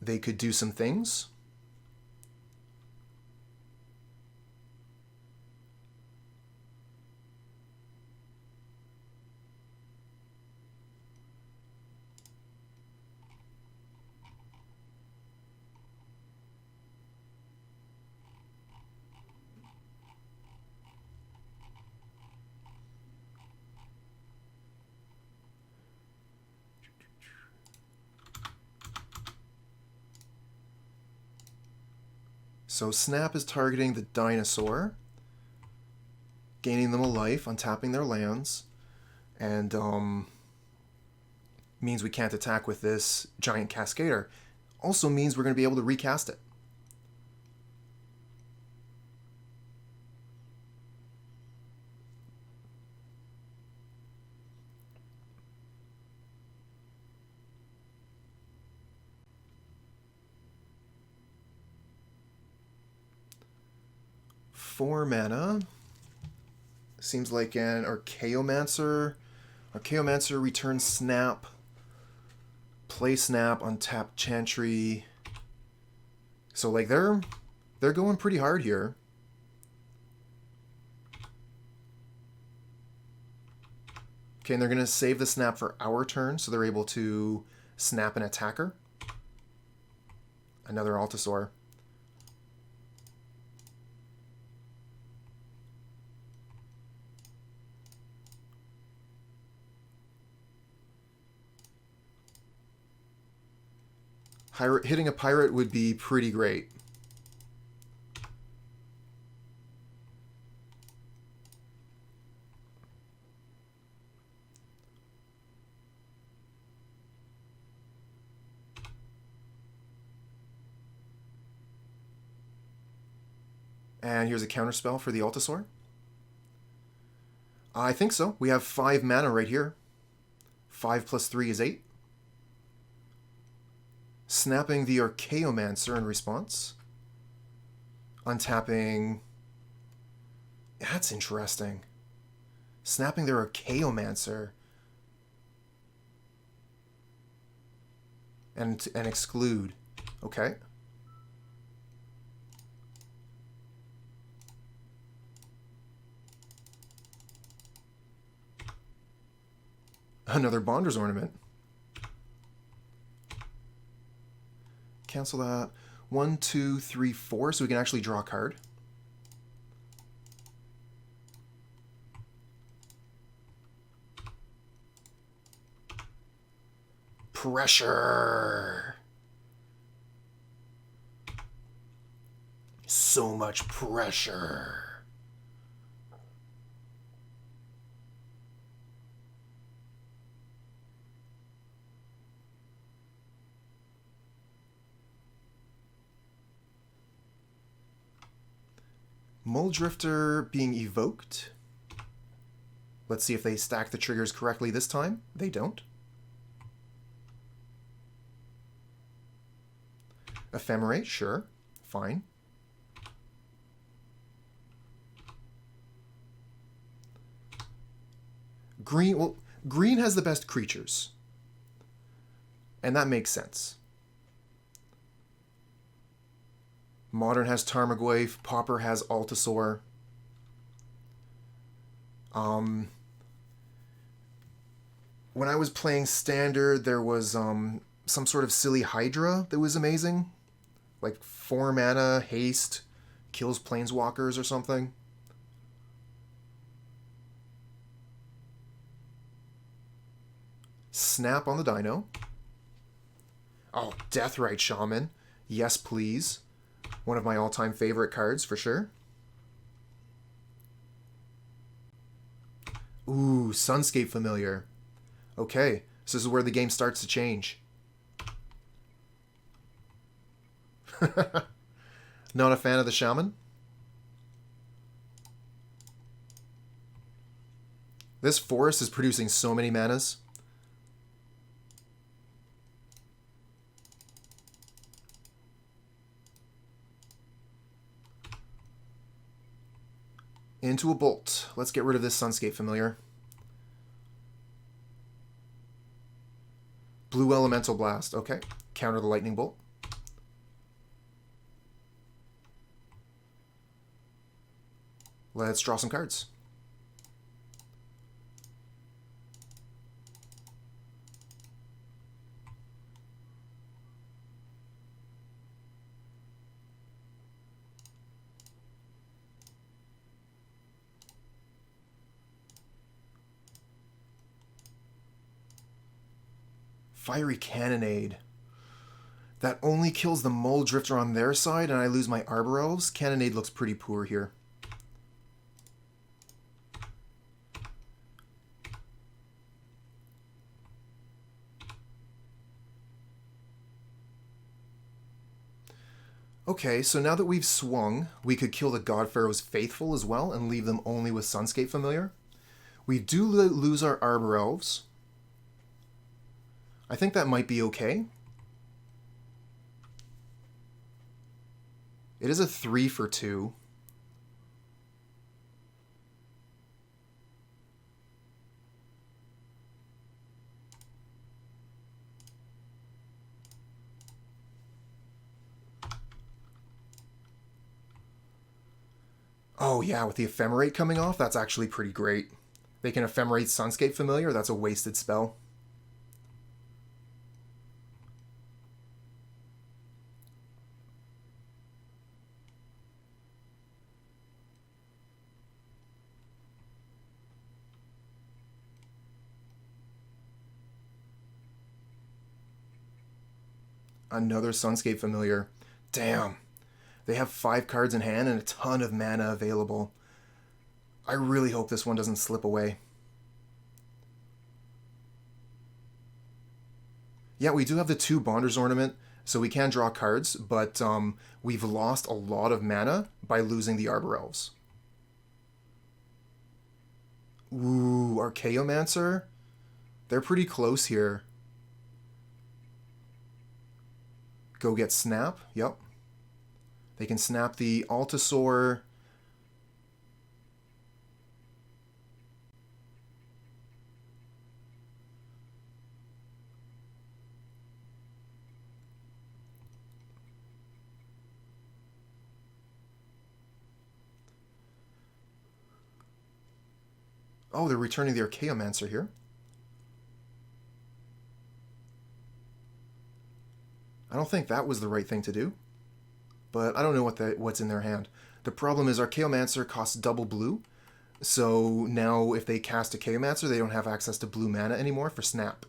they could do some things. So Snap is targeting the dinosaur, gaining them a life, untapping their lands, and means we can't attack with this giant Cascader. Also means we're going to be able to recast it. Four mana. Seems like an Archaeomancer. Archaeomancer returns Snap. Play Snap, untap Chantry. So like they're going pretty hard here. Okay, and they're gonna save the Snap for our turn, so they're able to snap an attacker. Another Altisaur. Hitting a pirate would be pretty great. And here's a counterspell for the Altisaur. I think so. We have 5 mana right here. 5 plus 3 is 8. Snapping the Archaeomancer in response. Untapping... That's interesting. Snapping their Archaeomancer. And exclude. Okay. Another Bonder's Ornament. Cancel that. 1, 2, 3, 4, so we can actually draw a card. Pressure. So much pressure. Mulldrifter being evoked. Let's see if they stack the triggers correctly this time. They don't. Ephemerate, sure. Fine. Green, well, green has the best creatures. And that makes sense. Modern has Tarmogoyf, Pauper has Altisaur. When I was playing Standard, there was some sort of silly Hydra that was amazing. Like 4 mana, haste, kills Planeswalkers or something. Snap on the Dino. Oh, Deathrite Shaman. Yes, please. One of my all-time favorite cards, for sure. Ooh, Sunscape Familiar. Okay, so this is where the game starts to change. Not a fan of the Shaman? This forest is producing so many manas. Into a bolt. Let's get rid of this Sunscape Familiar. Blue Elemental Blast. Okay. Counter the Lightning Bolt. Let's draw some cards. Fiery Cannonade. That only kills the Mulldrifter on their side and I lose my Arbor Elves. Cannonade looks pretty poor here. Okay, so now that we've swung, we could kill the God Pharaoh's Faithful as well and leave them only with Sunscape Familiar. We do lose our Arbor Elves. I think that might be okay. It is a 3 for 2. Oh yeah, with the Ephemerate coming off, that's actually pretty great. They can Ephemerate Sunscape Familiar, that's a wasted spell. Another Sunscape Familiar. Damn. They have 5 cards in hand and a ton of mana available. I really hope this one doesn't slip away. Yeah, we do have the 2 Bonder's Ornament, so we can draw cards, but we've lost a lot of mana by losing the Arbor Elves. Ooh, Archaeomancer? They're pretty close here. Go get Snap. Yep. They can snap the Altisaur. Oh, they're returning the Archaeomancer here. I don't think that was the right thing to do, but I don't know what's in their hand. The problem is Archaeomancer costs double blue, so now if they cast Archaeomancer, they don't have access to blue mana anymore for Snap.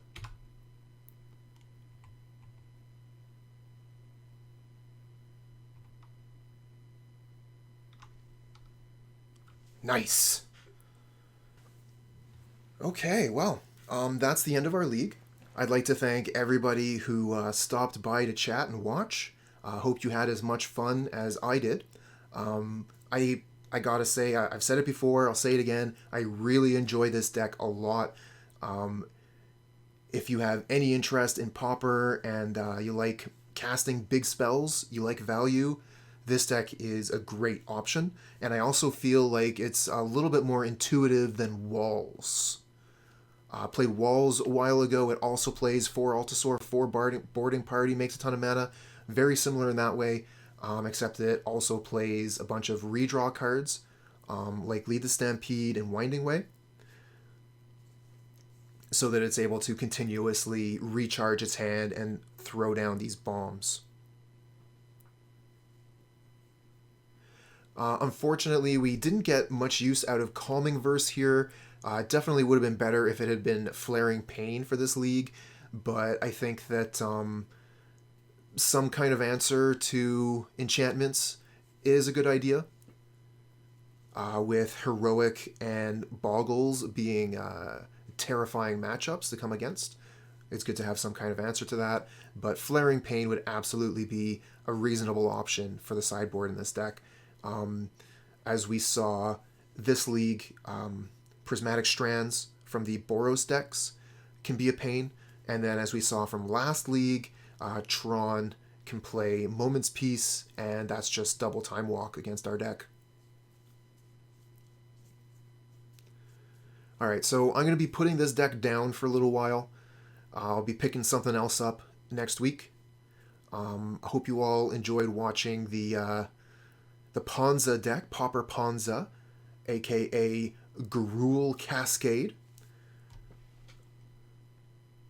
Nice. Okay, well, that's the end of our league. I'd like to thank everybody who stopped by to chat and watch. Hope you had as much fun as I did. I gotta say, I've said it before, I'll say it again, I really enjoy this deck a lot. If you have any interest in Pauper and you like casting big spells, you like value, this deck is a great option. And I also feel like it's a little bit more intuitive than Walls. Played Walls a while ago. It also plays 4 Altisaur, 4 Boarding Party, makes a ton of mana. Very similar in that way, except that it also plays a bunch of redraw cards, like Lead the Stampede and Winding Way, so that it's able to continuously recharge its hand and throw down these bombs. Unfortunately, we didn't get much use out of Calming Verse here. It definitely would have been better if it had been Flaring Pain for this league, but I think that some kind of answer to enchantments is a good idea. With Heroic and Boggles being terrifying matchups to come against, it's good to have some kind of answer to that, but Flaring Pain would absolutely be a reasonable option for the sideboard in this deck. As we saw this league, Prismatic Strands from the Boros decks can be a pain, and then as we saw from last league, Tron can play Moment's Peace, and that's just double Time Walk against our deck. Alright, so I'm going to be putting this deck down for a little while. I'll be picking something else up next week. I hope you all enjoyed watching the Ponza deck, Pauper Ponza, aka Gruul Cascade.